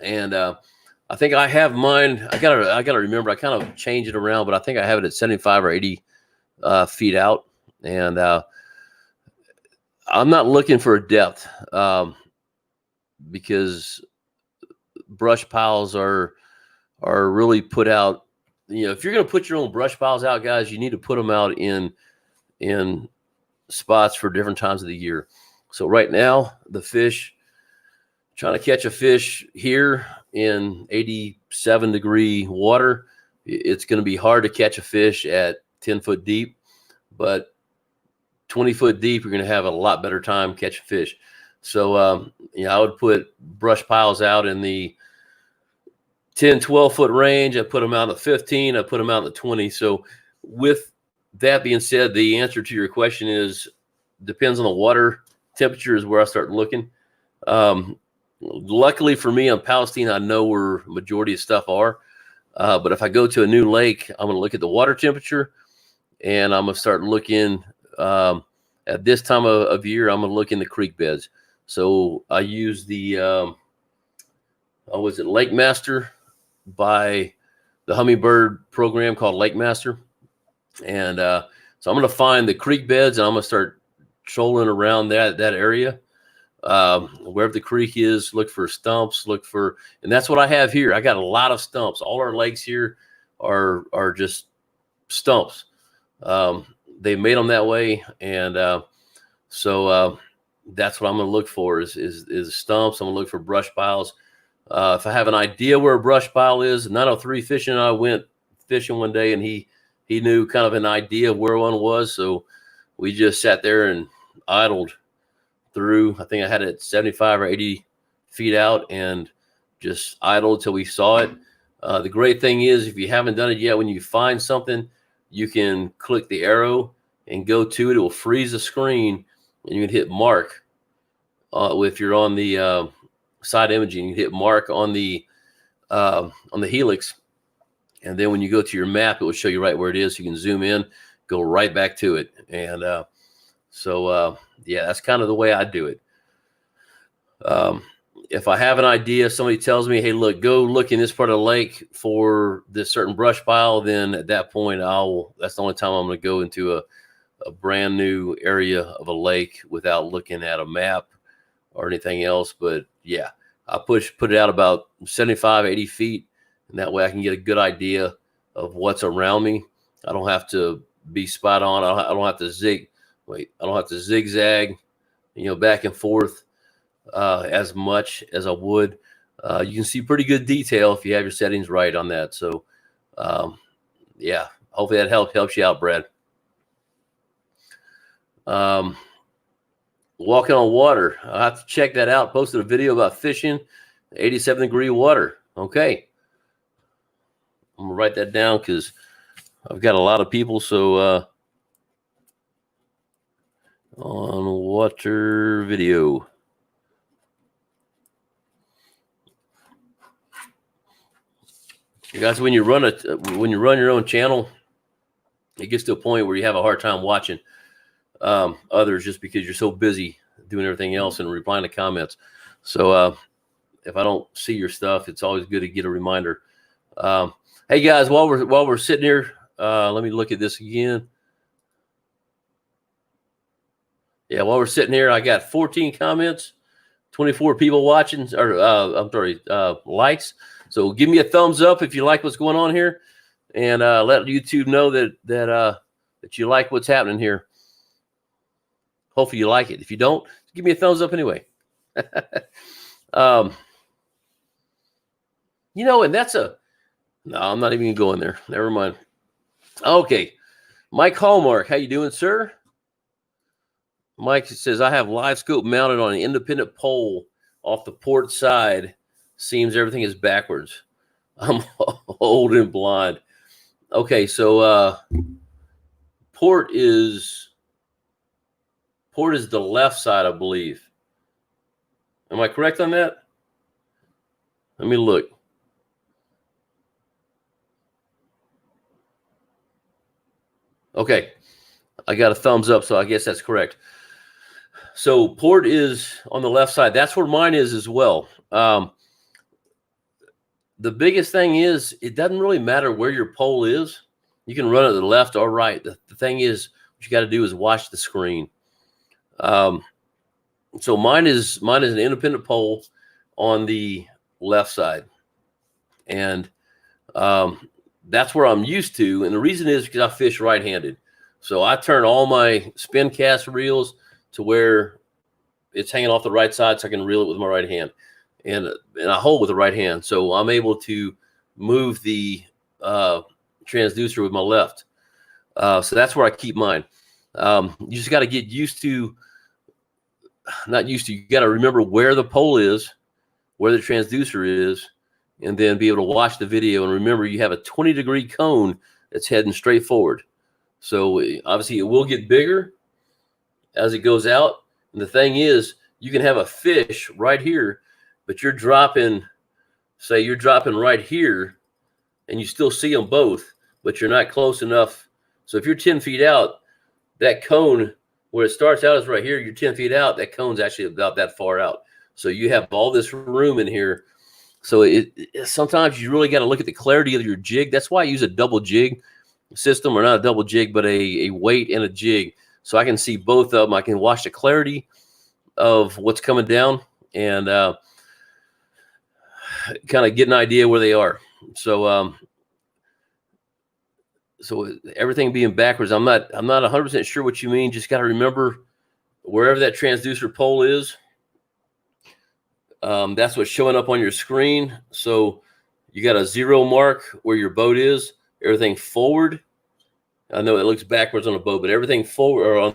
And I think I have mine. I gotta remember. I kind of change it around, but I think I have it at 75 or 80 feet out. And I'm not looking for a depth because brush piles are really put out. You know, if you're going to put your own brush piles out, guys, you need to put them out in spots for different times of the year. So right now, the fish, trying to catch a fish here in 87-degree water, it's going to be hard to catch a fish at 10 foot deep, but 20 foot deep, you're going to have a lot better time catching fish. So, you know, I would put brush piles out in the 10, 12 foot range. I put them out in the 15. I put them out in the 20. So with that being said, the answer to your question is depends on the water temperature is where I start looking. Luckily for me, on Palestine, I know where majority of stuff are. But if I go to a new lake, I'm going to look at the water temperature, and I'm going to start looking at this time of year. I'm going to look in the creek beds. So I use the was it Lake Master by the Humminbird program called Lake Master, and so I'm going to find the creek beds, and I'm going to start trolling around that area. Wherever the creek is, look for stumps, and that's what I have here. I got a lot of stumps. All our lakes here are just stumps. They made them that way. And, so, that's what I'm going to look for is stumps. I'm going to look for brush piles. If I have an idea where a brush pile is, 903 Fishing and I went fishing one day, and he knew kind of an idea of where one was. So we just sat there and idled through. I think I had it 75 or 80 feet out and just idled till we saw it. The great thing is, if you haven't done it yet, when you find something, you can click the arrow and go to it. It will freeze the screen, and you can hit mark. If you're on the side imaging, you hit mark on the Helix, and then when you go to your map, it will show you right where it is. You can zoom in, go right back to it, and yeah, that's kind of the way I do it. If I have an idea, somebody tells me, hey, look, go look in this part of the lake for this certain brush pile, then at that point, that's the only time I'm going to go into a brand new area of a lake without looking at a map or anything else. But yeah, I put it out about 75, 80 feet. And that way I can get a good idea of what's around me. I don't have to be spot on. I don't have to zigzag, back and forth as much as I would. You can see pretty good detail if you have your settings right on that. So, yeah, hopefully that helps you out, Brad. Walking on water. I'll have to check that out. Posted a video about fishing 87-degree water. Okay. I'm going to write that down because I've got a lot of people. So, on water video. You guys, when you run your own channel, it gets to a point where you have a hard time watching others just because you're so busy doing everything else and replying to comments. So if I don't see your stuff, it's always good to get a reminder. Hey guys, while we're sitting here, let me look at this again. Yeah, while we're sitting here, I got 14 comments, 24 people watching, or likes. So give me a thumbs up if you like what's going on here, and let YouTube know that you like what's happening here. Hopefully you like it. If you don't, give me a thumbs up anyway. And that's no, I'm not even going there. Never mind. Okay, Mike Hallmark, how you doing, sir? Mike says, I have live scope mounted on an independent pole off the port side. Seems everything is backwards. I'm old and blind. Okay, so port is the left side, I believe. Am I correct on that? Let me look. Okay, I got a thumbs up, so I guess that's correct. So port is on the left side. That's where mine is as well. The biggest thing is it doesn't really matter where your pole is. You can run it to the left or right. The thing is, what you got to do is watch the screen. So mine is an independent pole on the left side, and that's where I'm used to. And the reason is because I fish right-handed, so I turn all my spin cast reels to where it's hanging off the right side, so I can reel it with my right hand, and I hold with the right hand, so I'm able to move the transducer with my left. So that's where I keep mine. You just got to get used to. Not used to. You got to remember where the pole is, where the transducer is, and then be able to watch the video. And remember, you have a 20-degree cone that's heading straight forward. So obviously, it will get bigger as it goes out. And the thing is, you can have a fish right here, but you're dropping right here, and you still see them both, but you're not close enough. So if you're 10 feet out, that cone, where it starts out is right here, you're 10 feet out, that cone's actually about that far out. So you have all this room in here. So sometimes you really got to look at the clarity of your jig. That's why I use a double jig system, or not a double jig, but a weight and a jig. So I can see both of them. I can watch the clarity of what's coming down and kind of get an idea where they are. So so everything being backwards, I'm not 100% sure what you mean. Just got to remember wherever that transducer pole is, that's what's showing up on your screen. So you got a 0 mark where your boat is. Everything forward. I know it looks backwards on the boat, but everything forward, or on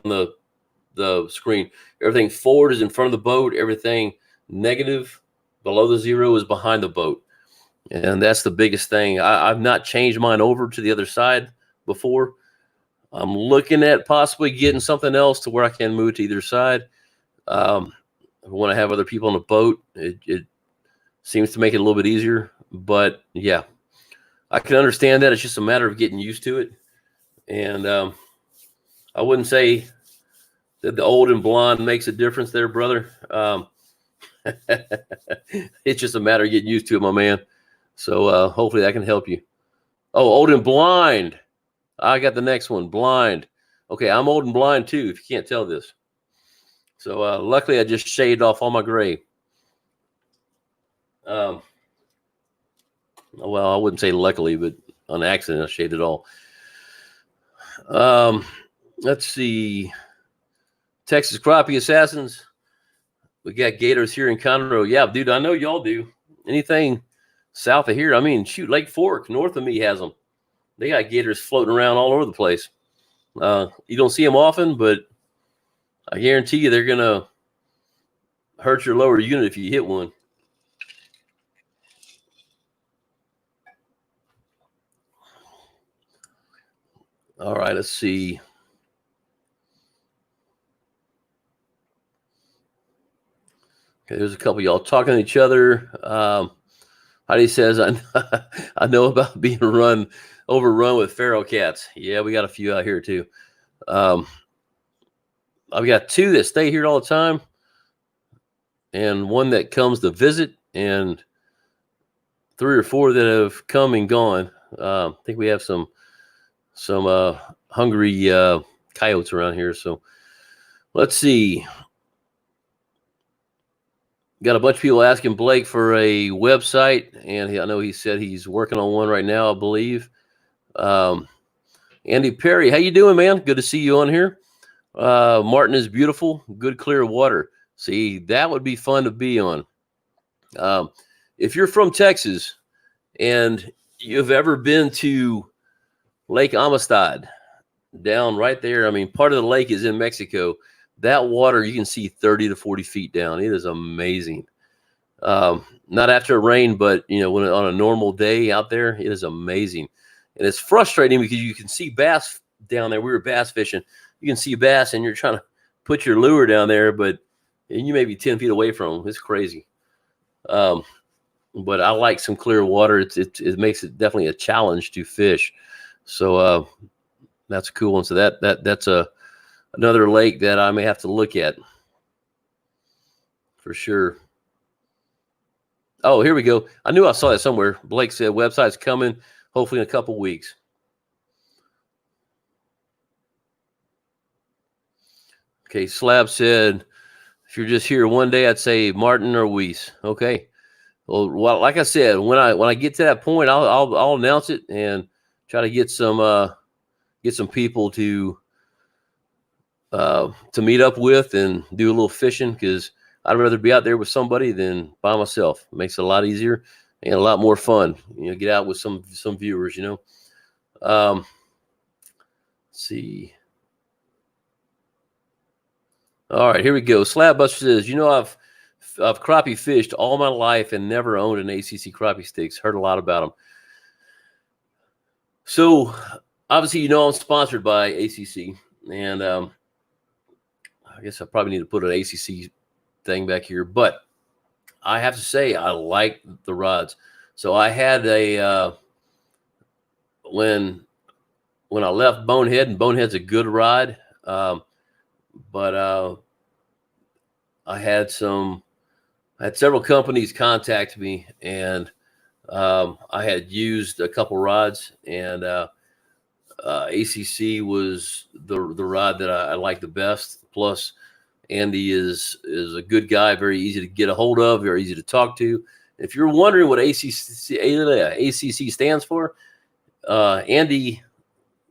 the screen, everything forward is in front of the boat. Everything negative below the 0 is behind the boat. And that's the biggest thing. I've not changed mine over to the other side before. I'm looking at possibly getting something else to where I can move to either side. I want to have other people on the boat. It seems to make it a little bit easier. But yeah, I can understand that. It's just a matter of getting used to it. And I wouldn't say that the old and blonde makes a difference there, brother. It's just a matter of getting used to it, my man. So hopefully that can help you. Oh, old and blind. I got the next one, blind. Okay, I'm old and blind too, if you can't tell this. So luckily I just shaved off all my gray. Well, I wouldn't say luckily, but on accident I shaved it all. Let's see. Texas Crappie Assassins. We got gators here in Conroe. Yeah, dude, I know y'all do. Anything south of here, I mean, shoot, Lake Fork, north of me has them. They got gators floating around all over the place. You don't see them often, but I guarantee you they're going to hurt your lower unit if you hit one. All right, let's see. Okay, there's a couple of y'all talking to each other. Heidi says, I know about being overrun with feral cats. Yeah, we got a few out here too. I've got 2 that stay here all the time, and 1 that comes to visit, and 3 or 4 that have come and gone. I think we have some hungry coyotes around here. So let's see. Got a bunch of people asking Blake for a website, and I know he said he's working on one right now, I believe. Andy Perry, how you doing, man? Good to see you on here. Martin is beautiful, good clear water. See, that would be fun to be on. If you're from Texas and you've ever been to Lake Amistad, down right there, I mean, part of the lake is in Mexico, that water, you can see 30 to 40 feet down. It is amazing. Not after a rain, but when on a normal day out there, it is amazing. And it's frustrating because you can see bass down there. We were bass fishing. You can see bass and you're trying to put your lure down there, but you may be 10 feet away from them. It's crazy. But I like some clear water. It makes it definitely a challenge to fish. So that's cool. And so that's another lake that I may have to look at for sure. Oh, here we go. I knew I saw that somewhere. Blake said website's coming, hopefully in a couple weeks. Okay, Slab said, if you're just here one day, I'd say Martin or Weiss. Okay. Well, like I said, when I get to that point, I'll announce it and try to get some people to meet up with and do a little fishing, because I'd rather be out there with somebody than by myself. It makes it a lot easier and a lot more fun. Get out with some viewers. Let's see. All right, here we go. Slabbuster says, I've crappie fished all my life and never owned an ACC crappie sticks. Heard a lot about them. So obviously, I'm sponsored by ACC, and I guess I probably need to put an ACC thing back here, but I have to say I like the rods. So I had when I left Bonehead, and Bonehead's a good rod, but I had several companies contact me, and I had used a couple rods, and ACC was the rod that I like the best. Plus, Andy is a good guy, very easy to get a hold of, very easy to talk to. If you're wondering what ACC stands for, Andy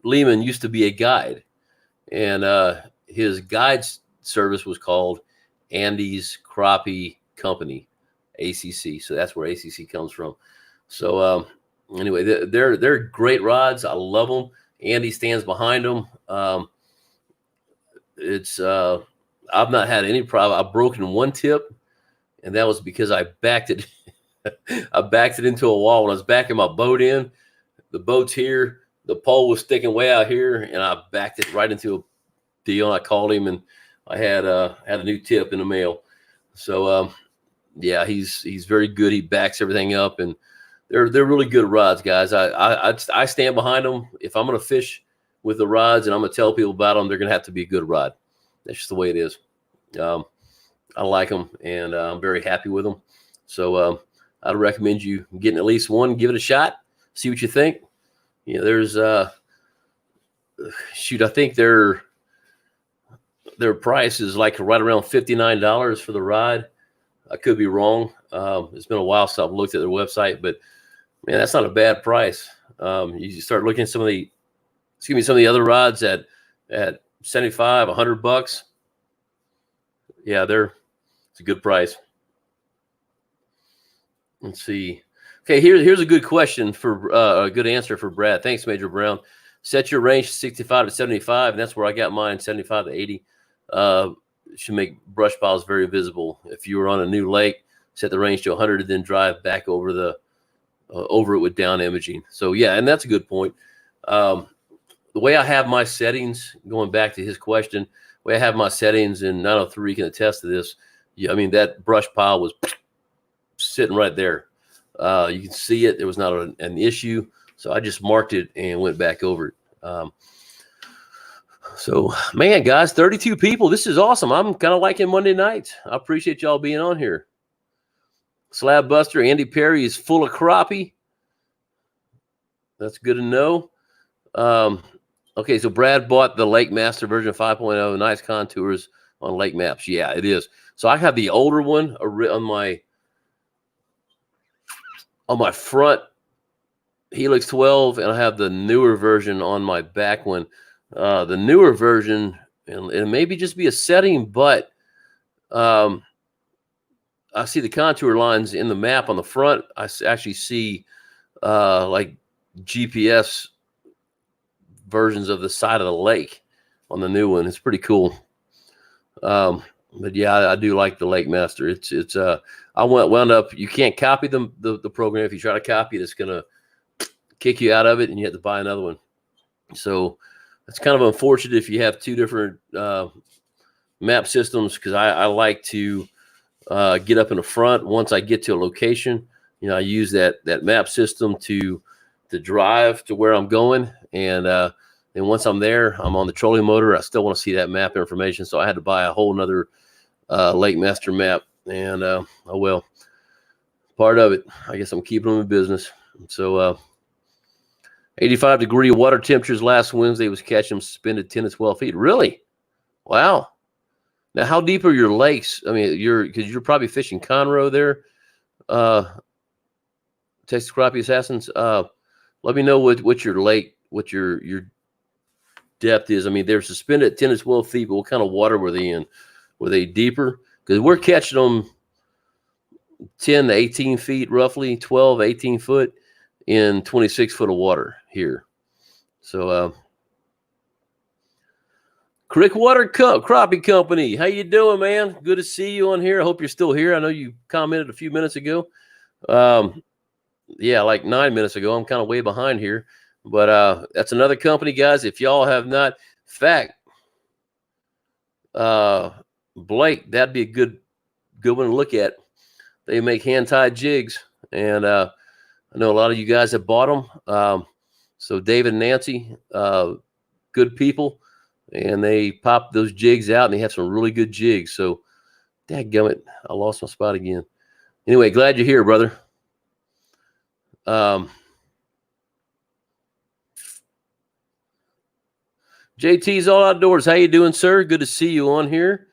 Lehman used to be a guide, and his guide service was called Andy's Crappie Company, ACC. So that's where ACC comes from. So anyway, they're great rods. I love them. Andy stands behind them. I've not had any problem. I've broken one tip, and that was because I backed it. I backed it into a wall when I was backing my boat in. The boat's here. The pole was sticking way out here, and I backed it right into a deal. I called him, and I had a new tip in the mail. So yeah, he's very good. He backs everything up, and they're really good rods, guys. I stand behind them. If I'm going to fish with the rods and I'm going to tell people about them, they're going to have to be a good rod. That's just the way it is. I like them, and I'm very happy with them. So I'd recommend you getting at least one, give it a shot, see what you think. There's I think their price is like right around $59 for the rod. I could be wrong. It's been a while since I've looked at their website, but man, that's not a bad price. You start looking at some of the other rods at $75, $100. Yeah, it's a good price. Let's see. Okay, here's a good question for a good answer for Brad. Thanks, Major Brown. Set your range 65 to 75, and that's where I got mine, 75 to 80. Should make brush piles very visible. If you were on a new lake, set the range to 100 and then drive back over it with down imaging. So yeah, and that's a good point. The way I have my settings, going back to his question, the way I have my settings, and 903 can attest to this. Yeah, I mean, that brush pile was sitting right there. You can see it. There was not an issue. So I just marked it and went back over it. So, man, guys, 32 people. This is awesome. I'm kind of liking Monday nights. I appreciate y'all being on here. Slab Buster, Andy Perry is full of crappie. That's good to know. Okay, so Brad bought the Lake Master version 5.0. Nice contours on lake maps. Yeah, it is. So I have the older one on my front Helix 12, and I have the newer version on my back one. The newer version, and it maybe just be a setting, but I see the contour lines in the map on the front. I actually see like GPS versions of the side of the lake on the new one. It's pretty cool. But yeah, I do like the Lake Master. It's I wound up. You can't copy the program. If you try to copy it, it's gonna kick you out of it, and you have to buy another one. So it's kind of unfortunate if you have two different map systems, because I like to get up in the front. Once I get to a location, I use that map system to drive to where I'm going, and once I'm there, I'm on the trolling motor. I still want to see that map information, so I had to buy a whole nother Lake Master map, and oh well, part of it. I guess I'm keeping them in business. So 85-degree water temperatures last Wednesday was catching them suspended 10 to 12 feet. Really? Wow. Now, how deep are your lakes? I mean, because you're probably fishing Conroe there, Texas Crappie Assassins. Let me know what your lake, what your depth is. I mean, they're suspended at 10 to 12 feet, but what kind of water were they in? Were they deeper? Because we're catching them 10 to 18 feet, roughly 12, 18 foot in 26 foot of water here. So, Creek Water Crappie Company, how you doing, man? Good to see you on here. I hope you're still here. I know you commented a few minutes ago. Yeah, like 9 minutes ago. I'm kind of way behind here. But that's another company, guys. If y'all have not, in fact, Blake, that'd be a good one to look at. They make hand-tied jigs, and I know a lot of you guys have bought them. So David and Nancy, good people, and they pop those jigs out, and they have some really good jigs. So, dadgummit, I lost my spot again. Anyway, glad you're here, brother. JT's All Outdoors. How you doing, sir? Good to see you on here.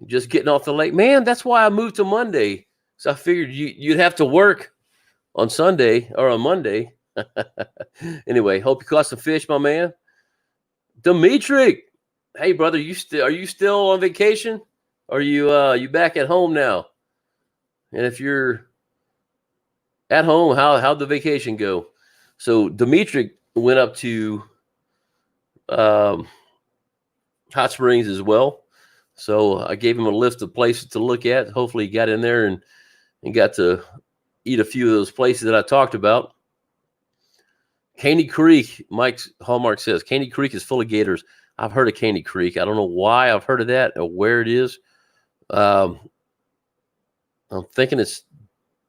Just getting off the lake. Man, that's why I moved to Monday. So I figured you'd have to work on Sunday or on Monday. Anyway, hope you caught some fish, my man. Dimitri. Hey, brother, are you still on vacation? Or are you back at home now? And if you're at home, how'd the vacation go? So Dimitri went up to Hot Springs as well. So I gave him a list of places to look at. Hopefully he got in there and got to eat a few of those places that I talked about. Caney Creek, Mike's Hallmark says, Caney Creek is full of gators. I've heard of Caney Creek. I don't know why I've heard of that or where it is. I'm thinking it's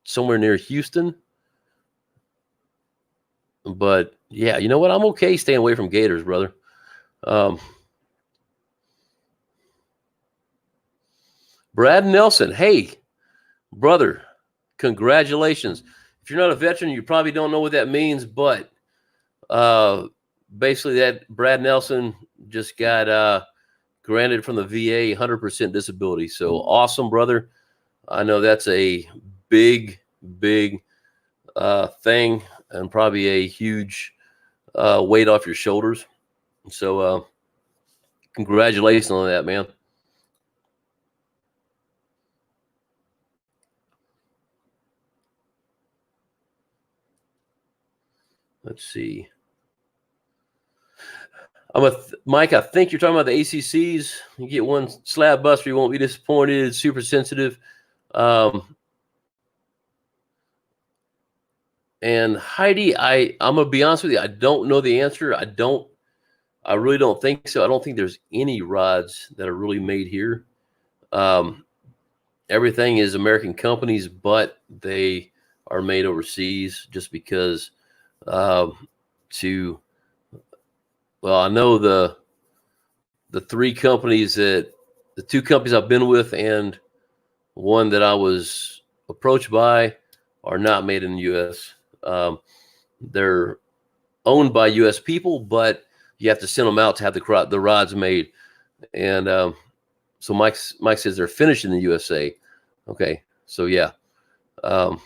somewhere near Houston. But, yeah, you know what? I'm okay staying away from gators, brother. Brad Nelson, hey, brother, congratulations. If you're not a veteran, you probably don't know what that means, but basically that Brad Nelson just got granted from the VA 100% disability. So awesome, brother. I know that's a big thing and probably a huge weight off your shoulders. So congratulations on that, man. Let's see. Mike, I think you're talking about the ACCs. You get one slab buster, you won't be disappointed. It's super sensitive. And Heidi, I'm gonna be honest with you. I don't know the answer. I really don't think so. I don't think there's any rods that are really made here. Everything is American companies, but they are made overseas just because I know the three companies the two companies I've been with and one that I was approached by are not made in the U.S. They're owned by U.S. people, but you have to send them out to have the rods made. And so Mike says they're finished in the USA. Okay, so yeah. But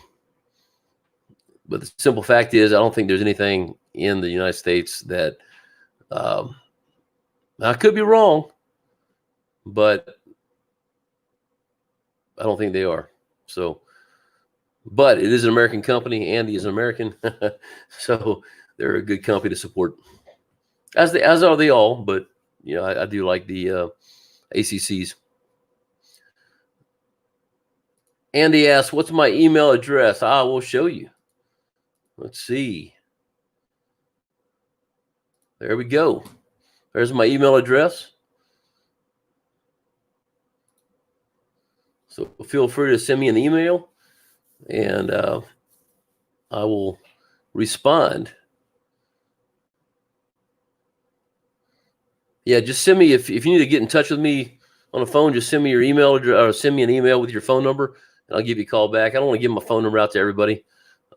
the simple fact is, I don't think there's anything in the United States that I could be wrong, but I don't think they are. So, but it is an American company. Andy is an American, so they're a good company to support. As are they all. But I do like the ACCs. Andy asks, what's my email address? I will show you. Let's see. There we go. There's my email address. So feel free to send me an email, and I will respond. Yeah, just send me, if you need to get in touch with me on the phone, just send me your email address, or send me an email with your phone number, and I'll give you a call back. I don't want to give my phone number out to everybody.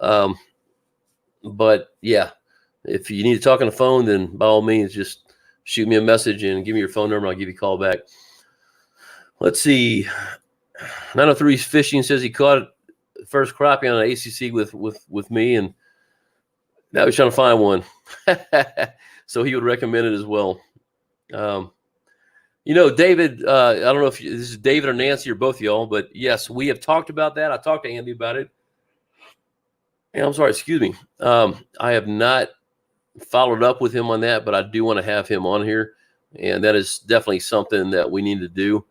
But yeah, if you need to talk on the phone, then by all means, just shoot me a message and give me your phone number. I'll give you a call back. Let's see. 903 Fishing says he caught first crappie on an ACC with me, and now he's trying to find one. So he would recommend it as well. David, I don't know if this is David or Nancy or both of y'all, but yes, we have talked about that. I talked to Andy about it. And I'm sorry, excuse me. I have not followed up with him on that, but I do want to have him on here. And that is definitely something that we need to do.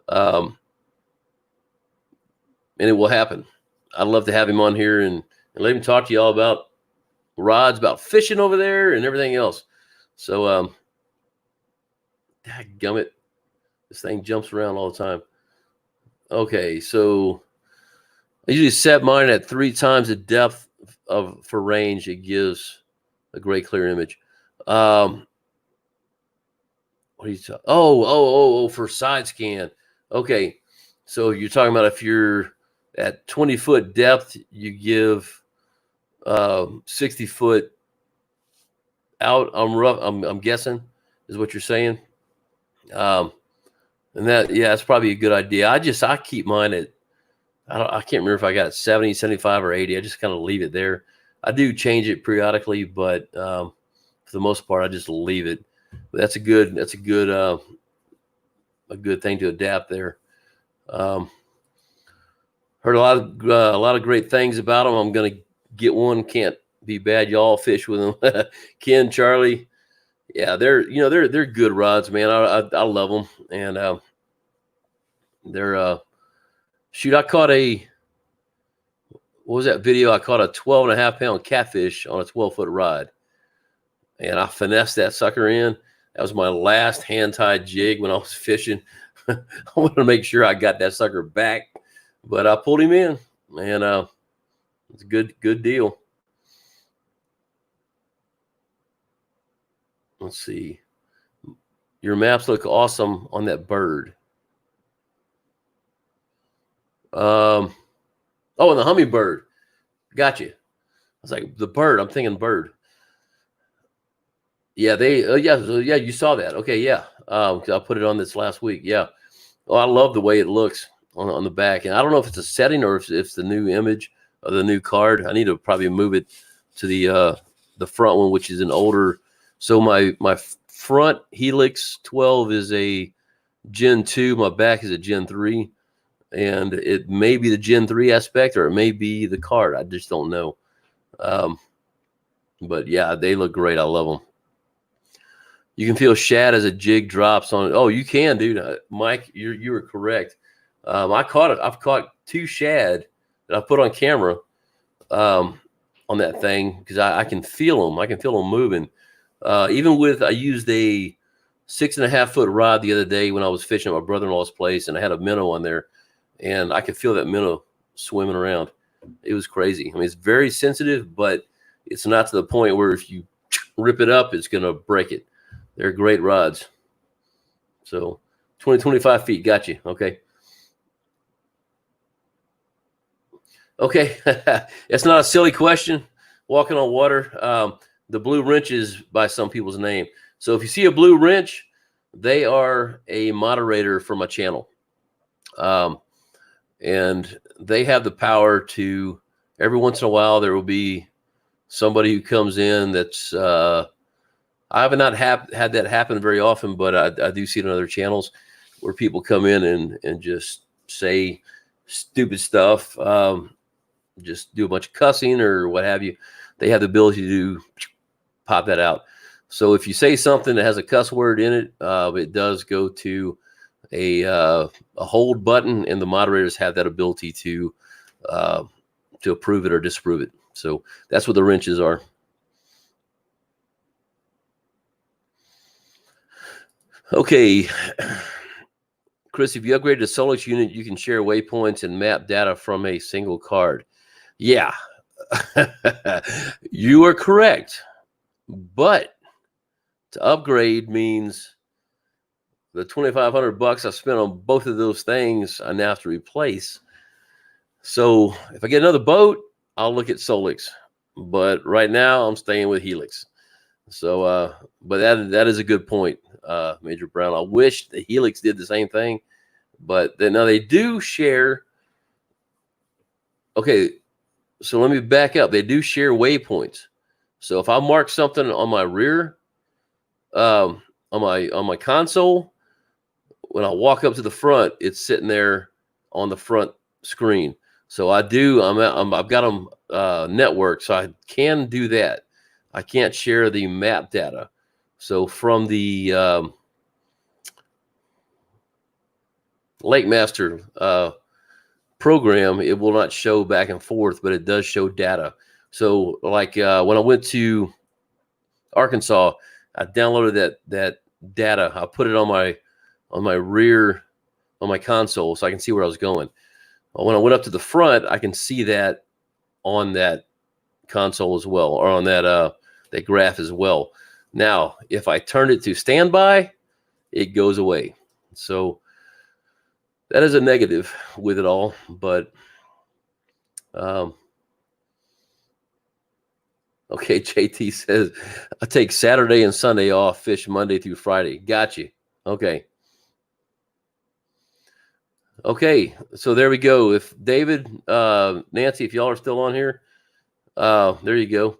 And it will happen. I'd love to have him on here and let him talk to y'all about rods, about fishing over there and everything else. So, dadgummit, this thing jumps around all the time. Okay, so I usually set mine at 3 times the depth for range. It gives a great clear image. What are you talking? Oh, for side scan. Okay, so you're talking about if you're at 20-foot depth, you give 60-foot out. I'm guessing is what you're saying. And that, yeah, that's probably a good idea. I keep mine at, I can't remember if I got 70, 75 or 80. I just kind of leave it there. I do change it periodically, but for the most part, I just leave it. But that's a good thing to adapt there. Heard a lot of great things about them. I'm going to get one. Can't be bad. Y'all fish with them. Ken, Charlie. Yeah, they're good rods, man. I love them. And they're shoot, I caught what was that video? I caught a 12.5-pound catfish on a 12-foot rod. And I finessed that sucker in. That was my last hand-tied jig when I was fishing. I wanted to make sure I got that sucker back. But I pulled him in, and it's a good deal. Let's see. Your maps look awesome on that bird. And the hummingbird. Gotcha. I was like, the bird. I'm thinking bird. Yeah, you saw that. Okay, yeah. I put it on this last week. Yeah. Well, I love the way it looks on the back. And I don't know if it's a setting or if it's the new image of the new card. I need to probably move it to the front one, which is an older. So my front Helix 12 is a Gen 2. My back is a Gen 3. And it may be the Gen 3 aspect or it may be the card. I just don't know. But yeah, they look great. I love them. You can feel shad as a jig drops on it. Oh, you can, dude. Mike, you were correct. I've caught 2 shad that I put on camera on that thing because I can feel them. I can feel them moving. I used a 6.5-foot rod the other day when I was fishing at my brother-in-law's place, and I had a minnow on there, and I could feel that minnow swimming around. It was crazy. I mean, it's very sensitive, but it's not to the point where if you rip it up, it's going to break it. They're great rods. So 20, 25 feet. Got you. Okay. Okay. It's not a silly question. Walking on water. The blue wrench is by some people's name. So if you see a blue wrench, they are a moderator for my channel. And they have the power to, every once in a while, there will be somebody who comes in that's, I have not had that happen very often, but I do see it on other channels where people come in and just say stupid stuff, just do a bunch of cussing or what have you. They have the ability to pop that out. So if you say something that has a cuss word in it, it does go to a hold button, and the moderators have that ability to approve it or disapprove it. So that's what the wrenches are. Okay, Chris, if you upgrade the Solix unit, you can share waypoints and map data from a single card. Yeah, you are correct. But to upgrade means the $2,500 I spent on both of those things I now have to replace. So if I get another boat, I'll look at Solix. But right now, I'm staying with Helix. So, but that is a good point, Major Brown. I wish the Helix did the same thing, but now they do share. Okay, so let me back up. They do share waypoints. So if I mark something on my rear, on my console, when I walk up to the front, it's sitting there on the front screen. So I've got them networked, so I can do that. I can't share the map data. So from the Lake Master program, it will not show back and forth, but it does show data. So like when I went to Arkansas, I downloaded that data. I put it on my rear, on my console, so I can see where I was going. When I went up to the front, I can see that on that console as well, or on that graph as well. Now, if I turn it to standby, it goes away. So that is a negative with it all, but okay, JT says, I take Saturday and Sunday off, fish Monday through Friday. Got you. Okay. Okay, so there we go. If David, Nancy, if y'all are still on here, there you go.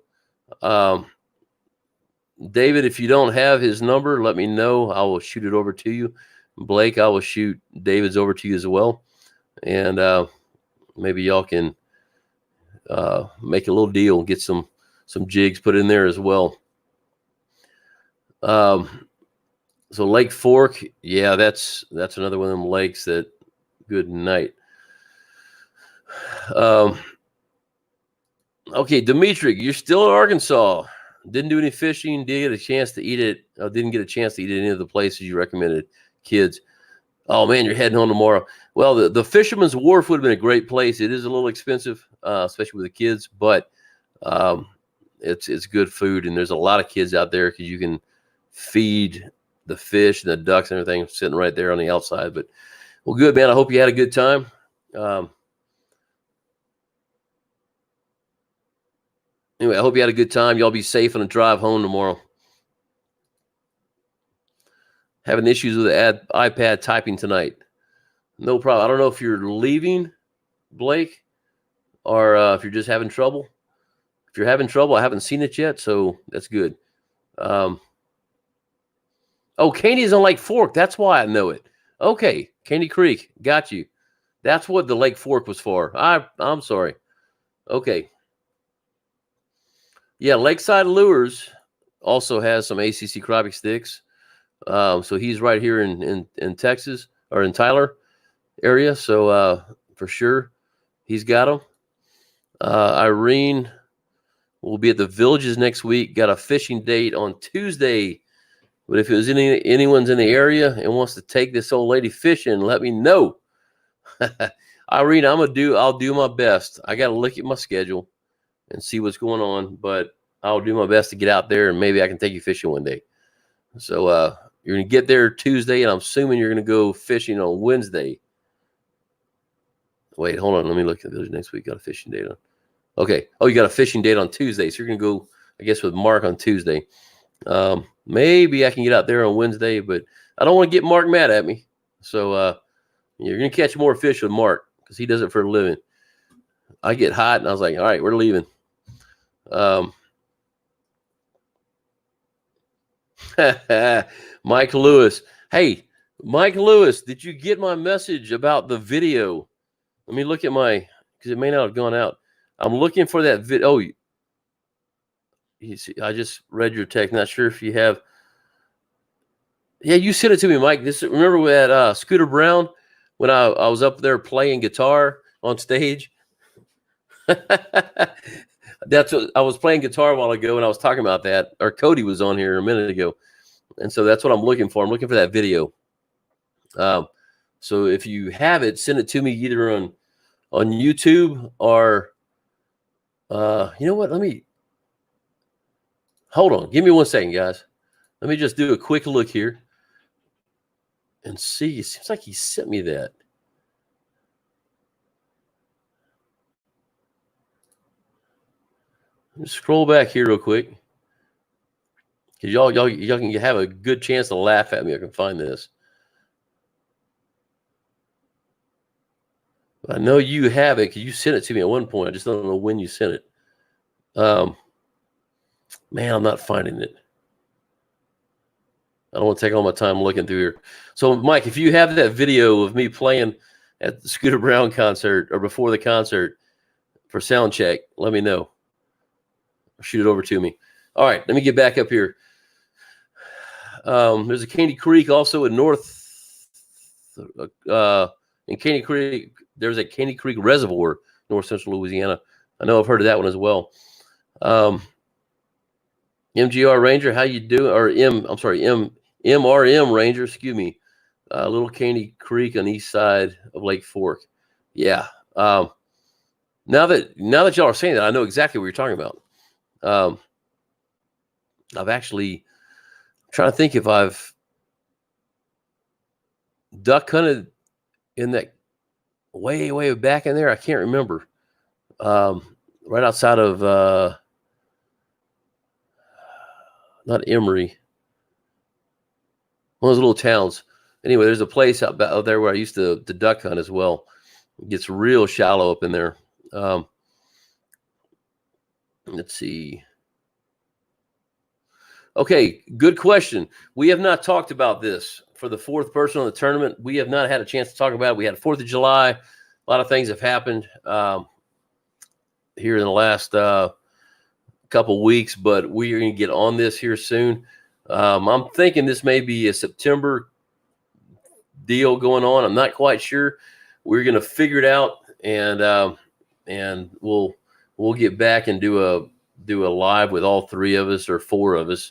David, if you don't have his number, let me know. I will shoot it over to you. Blake, I will shoot David's over to you as well. And maybe y'all can make a little deal, get some jigs put in there as well. So Lake Fork, yeah, that's another one of them lakes that, good night. Okay, Dimitri, you're still in Arkansas. Didn't do any fishing. Didn't get a chance to eat it. Didn't get a chance to eat at any of the places you recommended, kids. Oh man, you're heading home tomorrow. Well, the Fisherman's Wharf would have been a great place. It is a little expensive, especially with the kids, but it's good food, and there's a lot of kids out there because you can feed the fish and the ducks and everything sitting right there on the outside. But well, good, man. I hope you had a good time. Anyway, I hope you had a good time. Y'all be safe on the drive home tomorrow. Having issues with the iPad typing tonight. No problem. I don't know if you're leaving, Blake, or if you're just having trouble. If you're having trouble, I haven't seen it yet, so that's good. Oh, Caney's on Lake Fork. That's why I know it. Okay, Caney Creek. Got you. That's what the Lake Fork was for. I'm sorry. Okay. Yeah, Lakeside Lures also has some ACC crappie sticks. So he's right here in Texas, or in Tyler area. So for sure, he's got them. Irene will be at the Villages next week. Got a fishing date on Tuesday. But if it was anyone's in the area and wants to take this old lady fishing, let me know. Irene, I'll do my best. I got to look at my schedule and see what's going on, but I'll do my best to get out there, and maybe I can take you fishing one day. So you're going to get there Tuesday, and I'm assuming you're going to go fishing on Wednesday. Wait, hold on. Let me look at those next week. Got a fishing date on. Okay. Oh, you got a fishing date on Tuesday. So you're going to go, I guess, with Mark on Tuesday. Maybe I can get out there on Wednesday, but I don't want to get Mark mad at me. So you're going to catch more fish with Mark because he does it for a living. I get hot, and I was like, all right, we're leaving. Mike Lewis. Hey, Mike Lewis, did you get my message about the video? Let me look at because it may not have gone out. I'm looking for that video. Oh, you see, I just read your text. Not sure if you have. Yeah, you sent it to me, Mike. Remember at Scooter Brown when I was up there playing guitar on stage? That's what I was playing guitar a while ago, and I was talking about that. Or Cody was on here a minute ago, and so that's what I'm looking for. I'm looking for that video. So if you have it, send it to me either on YouTube or you know what? Let me hold on. Give me 1 second, guys. Let me just do a quick look here and see. It seems like he sent me that. Let me scroll back here real quick, because y'all can have a good chance to laugh at me. I can find this. I know you have it because you sent it to me at one point. I just don't know when you sent it. Man, I'm not finding it. I don't want to take all my time looking through here. So, Mike, if you have that video of me playing at the Scooter Brown concert or before the concert for sound check, let me know. Shoot it over to me. All right, let me get back up here. There's a Caney Creek also in in Caney Creek. There's a Caney Creek Reservoir, north central Louisiana. I know I've heard of that one as well. MGR Ranger, how you doing? Or MRM Ranger, excuse me. Little Caney Creek on the east side of Lake Fork. Yeah. Now that y'all are saying that, I know exactly what you're talking about. I've actually trying to think if I've duck hunted in that way back in there. I can't remember. Right outside of not Emory, one of those little towns. Anyway, there's a place out there where I used to duck hunt as well. It gets real shallow up in there. Let's see. Okay, good question. We have not talked about this for the fourth person on the tournament. We have not had a chance to talk about it. We had 4th of July. A lot of things have happened here in the last couple weeks, but we are going to get on this here soon. I'm thinking this may be a September deal going on. I'm not quite sure. We're going to figure it out, and we'll get back and do a live with all 3 of us or 4 of us.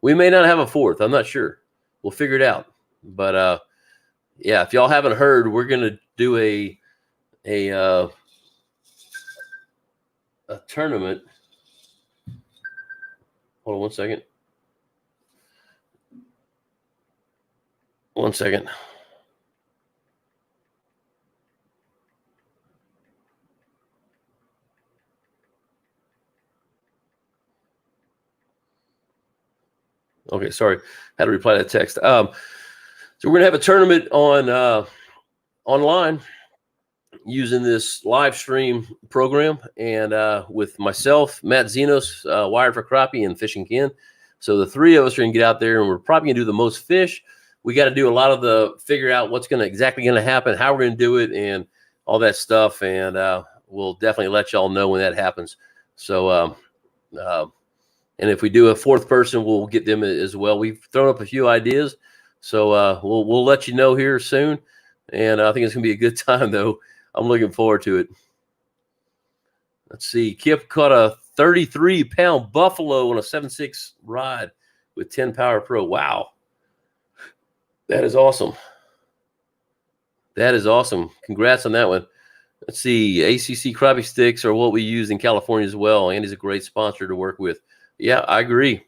We may not have a 4th. I'm not sure. We'll figure it out. But yeah, if y'all haven't heard, we're going to do a tournament. Hold on 1 second. 1 second. Okay, sorry. Had to reply to that text. So we're going to have a tournament on online using this live stream program, and with myself, Matt Zenos, Wired for Crappie, and Fishing Ken. So the 3 of us are going to get out there, and we're probably going to do the most fish. We got to do a lot of the figure out what's exactly going to happen, how we're going to do it, and all that stuff. And we'll definitely let y'all know when that happens. So, and if we do a 4th person, we'll get them as well. We've thrown up a few ideas, so we'll let you know here soon. And I think it's going to be a good time, though. I'm looking forward to it. Let's see. Kip caught a 33-pound buffalo on a 7.6 rod with 10 Power Pro. Wow. That is awesome. That is awesome. Congrats on that one. Let's see. ACC crappie sticks are what we use in California as well. Andy's a great sponsor to work with. Yeah, I agree.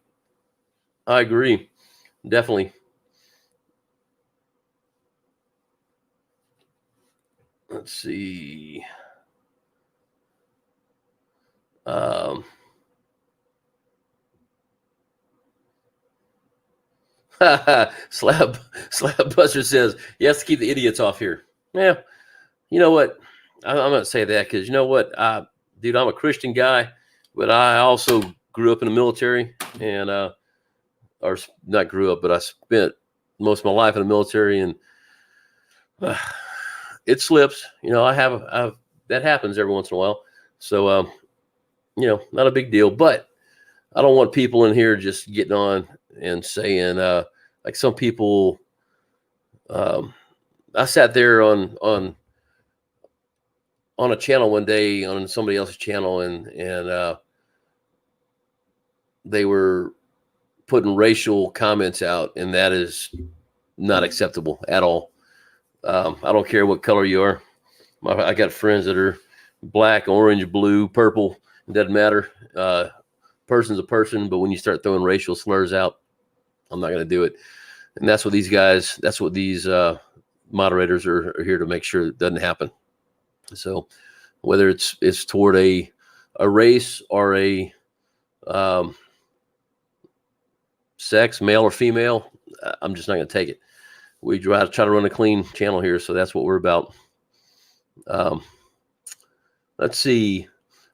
Definitely. Let's see. Slab Buster says, you have to keep the idiots off here. Yeah, you know what? I'm going to say that because you know what? Dude, I'm a Christian guy, but I also grew up in the military, and or not grew up, but I spent most of my life in the military, and it slips. You know, I've that happens every once in a while. So, you know, not a big deal, but I don't want people in here just getting on and saying, like some people. I sat there on a channel one day on somebody else's channel, and they were putting racial comments out, and that is not acceptable at all. I don't care what color you are. I got friends that are black, orange, blue, purple. It doesn't matter. Person's a person, but when you start throwing racial slurs out, I'm not going to do it. And that's what these guys, that's what these moderators are here to make sure it doesn't happen. So whether it's toward a race or a sex, male or female, I'm just not going to take it. We try to run a clean channel here, so that's what we're about. Let's see.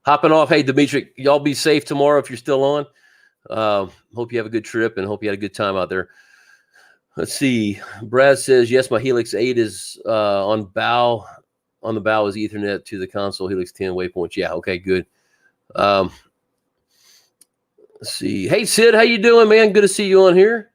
Hopping off. Hey, Dimitri, y'all be safe tomorrow if you're still on. Hope you have a good trip and hope you had a good time out there. Let's see. Brad says, yes, my Helix 8 is on the bow is Ethernet to the console Helix 10 waypoints. Yeah, okay, good. Let's see. Hey, Sid, how you doing, man? Good to see you on here.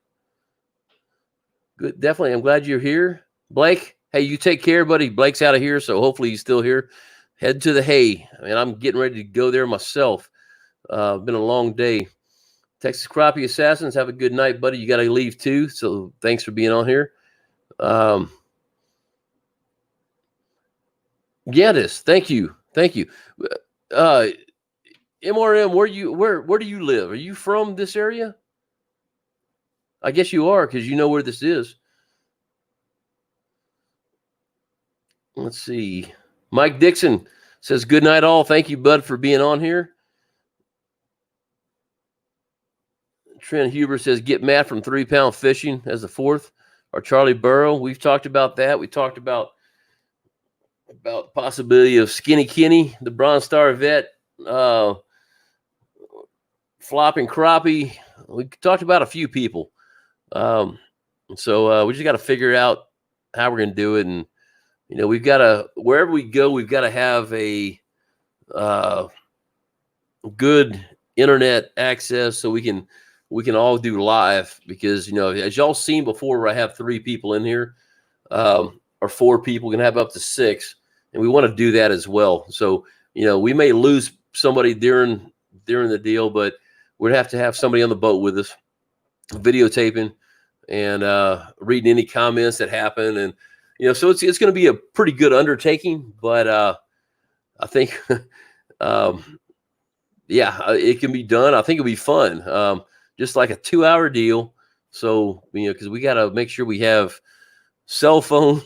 Good, definitely. I'm glad you're here. Blake, hey, you take care, buddy. Blake's out of here, so hopefully he's still here. Head to the hay. I mean, I'm getting ready to go there myself. Been a long day. Texas Crappie Assassins, have a good night, buddy. You got to leave too, so thanks for being on here. Gaddis, thank you. MRM, where do you live? Are you from this area? I guess you are, because you know where this is. Let's see. Mike Dixon says, good night all. Thank you, bud, for being on here. Trent Huber says, get Matt from 3 Pound Fishing as the fourth. Or Charlie Burrow. We've talked about that. We talked about the possibility of Skinny Kenny, the Bronze Star vet, flopping Crappie. We talked about a few people. So we just got to figure out how we're going to do it. And, you know, we've got to, wherever we go, we've got to have a good internet access so we can all do live, because, you know, as y'all seen before, where I have 3 people in here, or 4 people, can have up to 6, and we want to do that as well. So, you know, we may lose somebody during the deal, but we'd have to have somebody on the boat with us, videotaping and reading any comments that happen. And, you know, so it's going to be a pretty good undertaking, but I think, yeah, it can be done. I think it'll be fun. Just like a 2-hour deal. So, you know, because we got to make sure we have cell phone,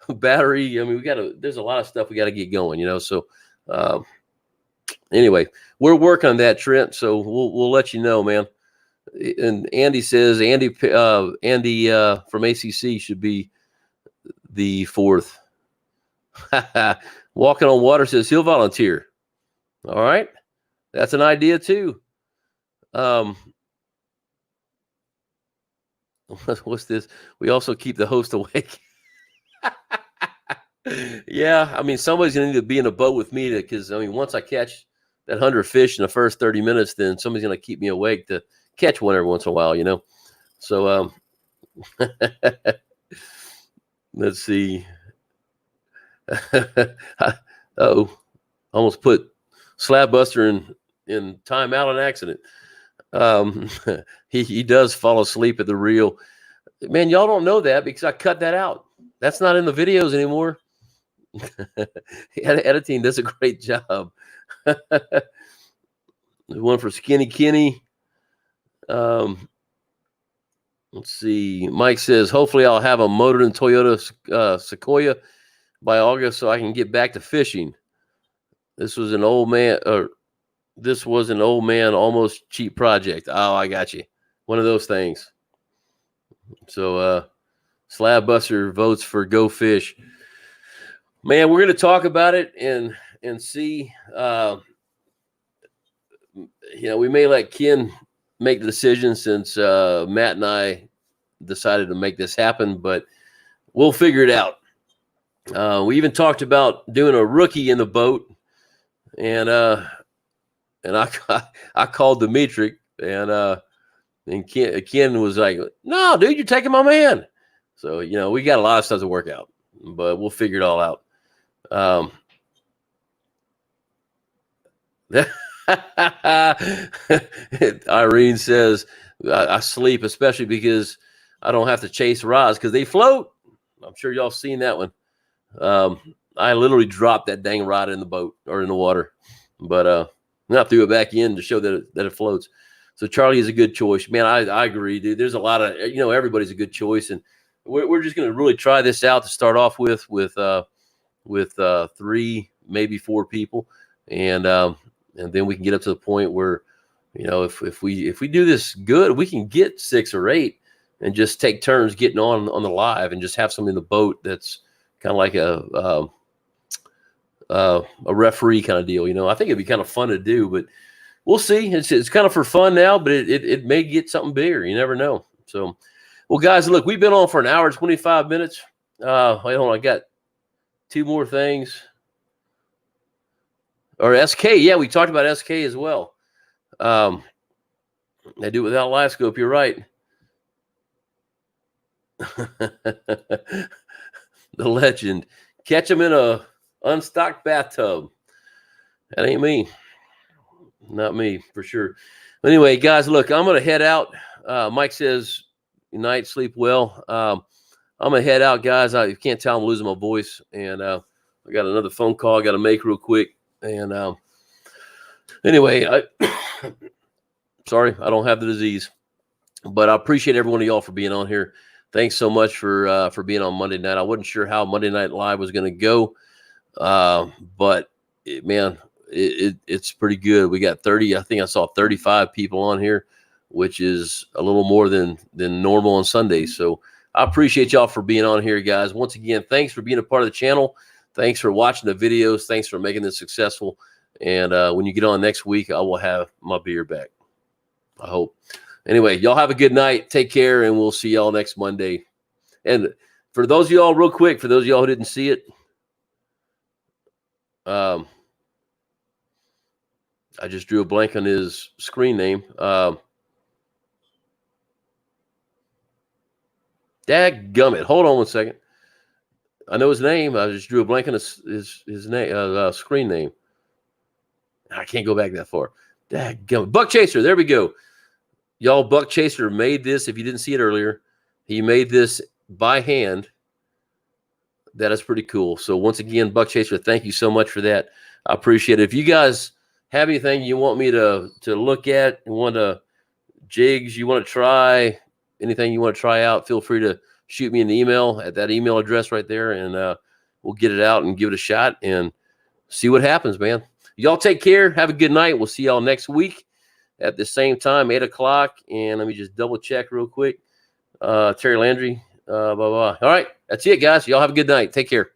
battery. I mean, there's a lot of stuff we got to get going, you know. So, anyway, we're working on that, Trent. So we'll let you know, man. And Andy says, Andy from ACC should be the fourth. Walking on Water says he'll volunteer. All right. That's an idea too. What's this? We also keep the host awake. Yeah, I mean, somebody's gonna need to be in a boat with me, because I mean, once I catch that 100 fish in the first 30 minutes, then somebody's gonna keep me awake to catch one every once in a while, you know. So let's see. Oh, almost put Slab Buster in timeout on accident. He does fall asleep at the reel. Man, y'all don't know that because I cut that out. That's not in the videos anymore. Editing does a great job. One for Skinny Kenny. Let's see. Mike says, hopefully I'll have a motored in Toyota Sequoia by August so I can get back to fishing. This was an old man, almost cheap project. Oh, I got you. One of those things. So Slab Buster votes for Go Fish. Man, we're going to talk about it and see. You know, we may let Ken make the decision, since Matt and I decided to make this happen, but we'll figure it out. We even talked about doing a rookie in the boat, and I called Dimitri, and And Ken was like, no, dude, you're taking my man. So, we got a lot of stuff to work out, but we'll figure it all out. Irene says, I sleep, especially because I don't have to chase rods because they float. I'm sure y'all seen that one. I literally dropped that dang rod in the boat or in the water, but I threw it back in to show that it floats. So Charlie is a good choice, man. I agree, dude. There's a lot of, everybody's a good choice, and we're just going to really try this out to start off with 3, maybe 4 people, and then we can get up to the point where, if we do this good, we can get 6 or 8 and just take turns getting on the live and just have something in the boat that's kind of like a referee kind of deal. I think it'd be kind of fun to do, but we'll see. It's kind of for fun now, but it may get something bigger. You never know. So, well, guys, look, we've been on for an hour and 25 minutes. Wait, hold on. I got 2 more things. Or SK. Yeah, we talked about SK as well. I do it without live scope. You're right. The legend. Catch him in a unstocked bathtub. That ain't me. Not me, for sure. Anyway, guys, look, I'm going to head out. Mike says, good night, sleep well. I'm going to head out, guys. You can't tell I'm losing my voice. And I got another phone call I got to make real quick. And anyway, sorry, I don't have the disease. But I appreciate every one of y'all for being on here. Thanks so much for being on Monday night. I wasn't sure how Monday Night Live was going to go. But, it's pretty good. We got 30. I think I saw 35 people on here, which is a little more than normal on Sundays. So I appreciate y'all for being on here, guys. Once again, thanks for being a part of the channel. Thanks for watching the videos. Thanks for making this successful. And when you get on next week, I will have my beer back. I hope. Anyway, y'all have a good night. Take care, and we'll see y'all next Monday. And for those of y'all, real quick, for those of y'all who didn't see it, I just drew a blank on his screen name. Dadgummit. Hold on one second. I know his name. I just drew a blank on his name, screen name. I can't go back that far. Dadgummit. Buck Chaser. There we go. Y'all, Buck Chaser made this. If you didn't see it earlier, he made this by hand. That is pretty cool. So once again, Buck Chaser, thank you so much for that. I appreciate it. If you guys have anything you want me to look at, jigs you want to try, anything you want to try out, feel free to shoot me an email at that email address right there, and we'll get it out and give it a shot and see what happens, man. Y'all take care. Have a good night. We'll see y'all next week at the same time, 8 o'clock. And let me just double check real quick. Terry Landry, blah, blah. All right. That's it, guys. Y'all have a good night. Take care.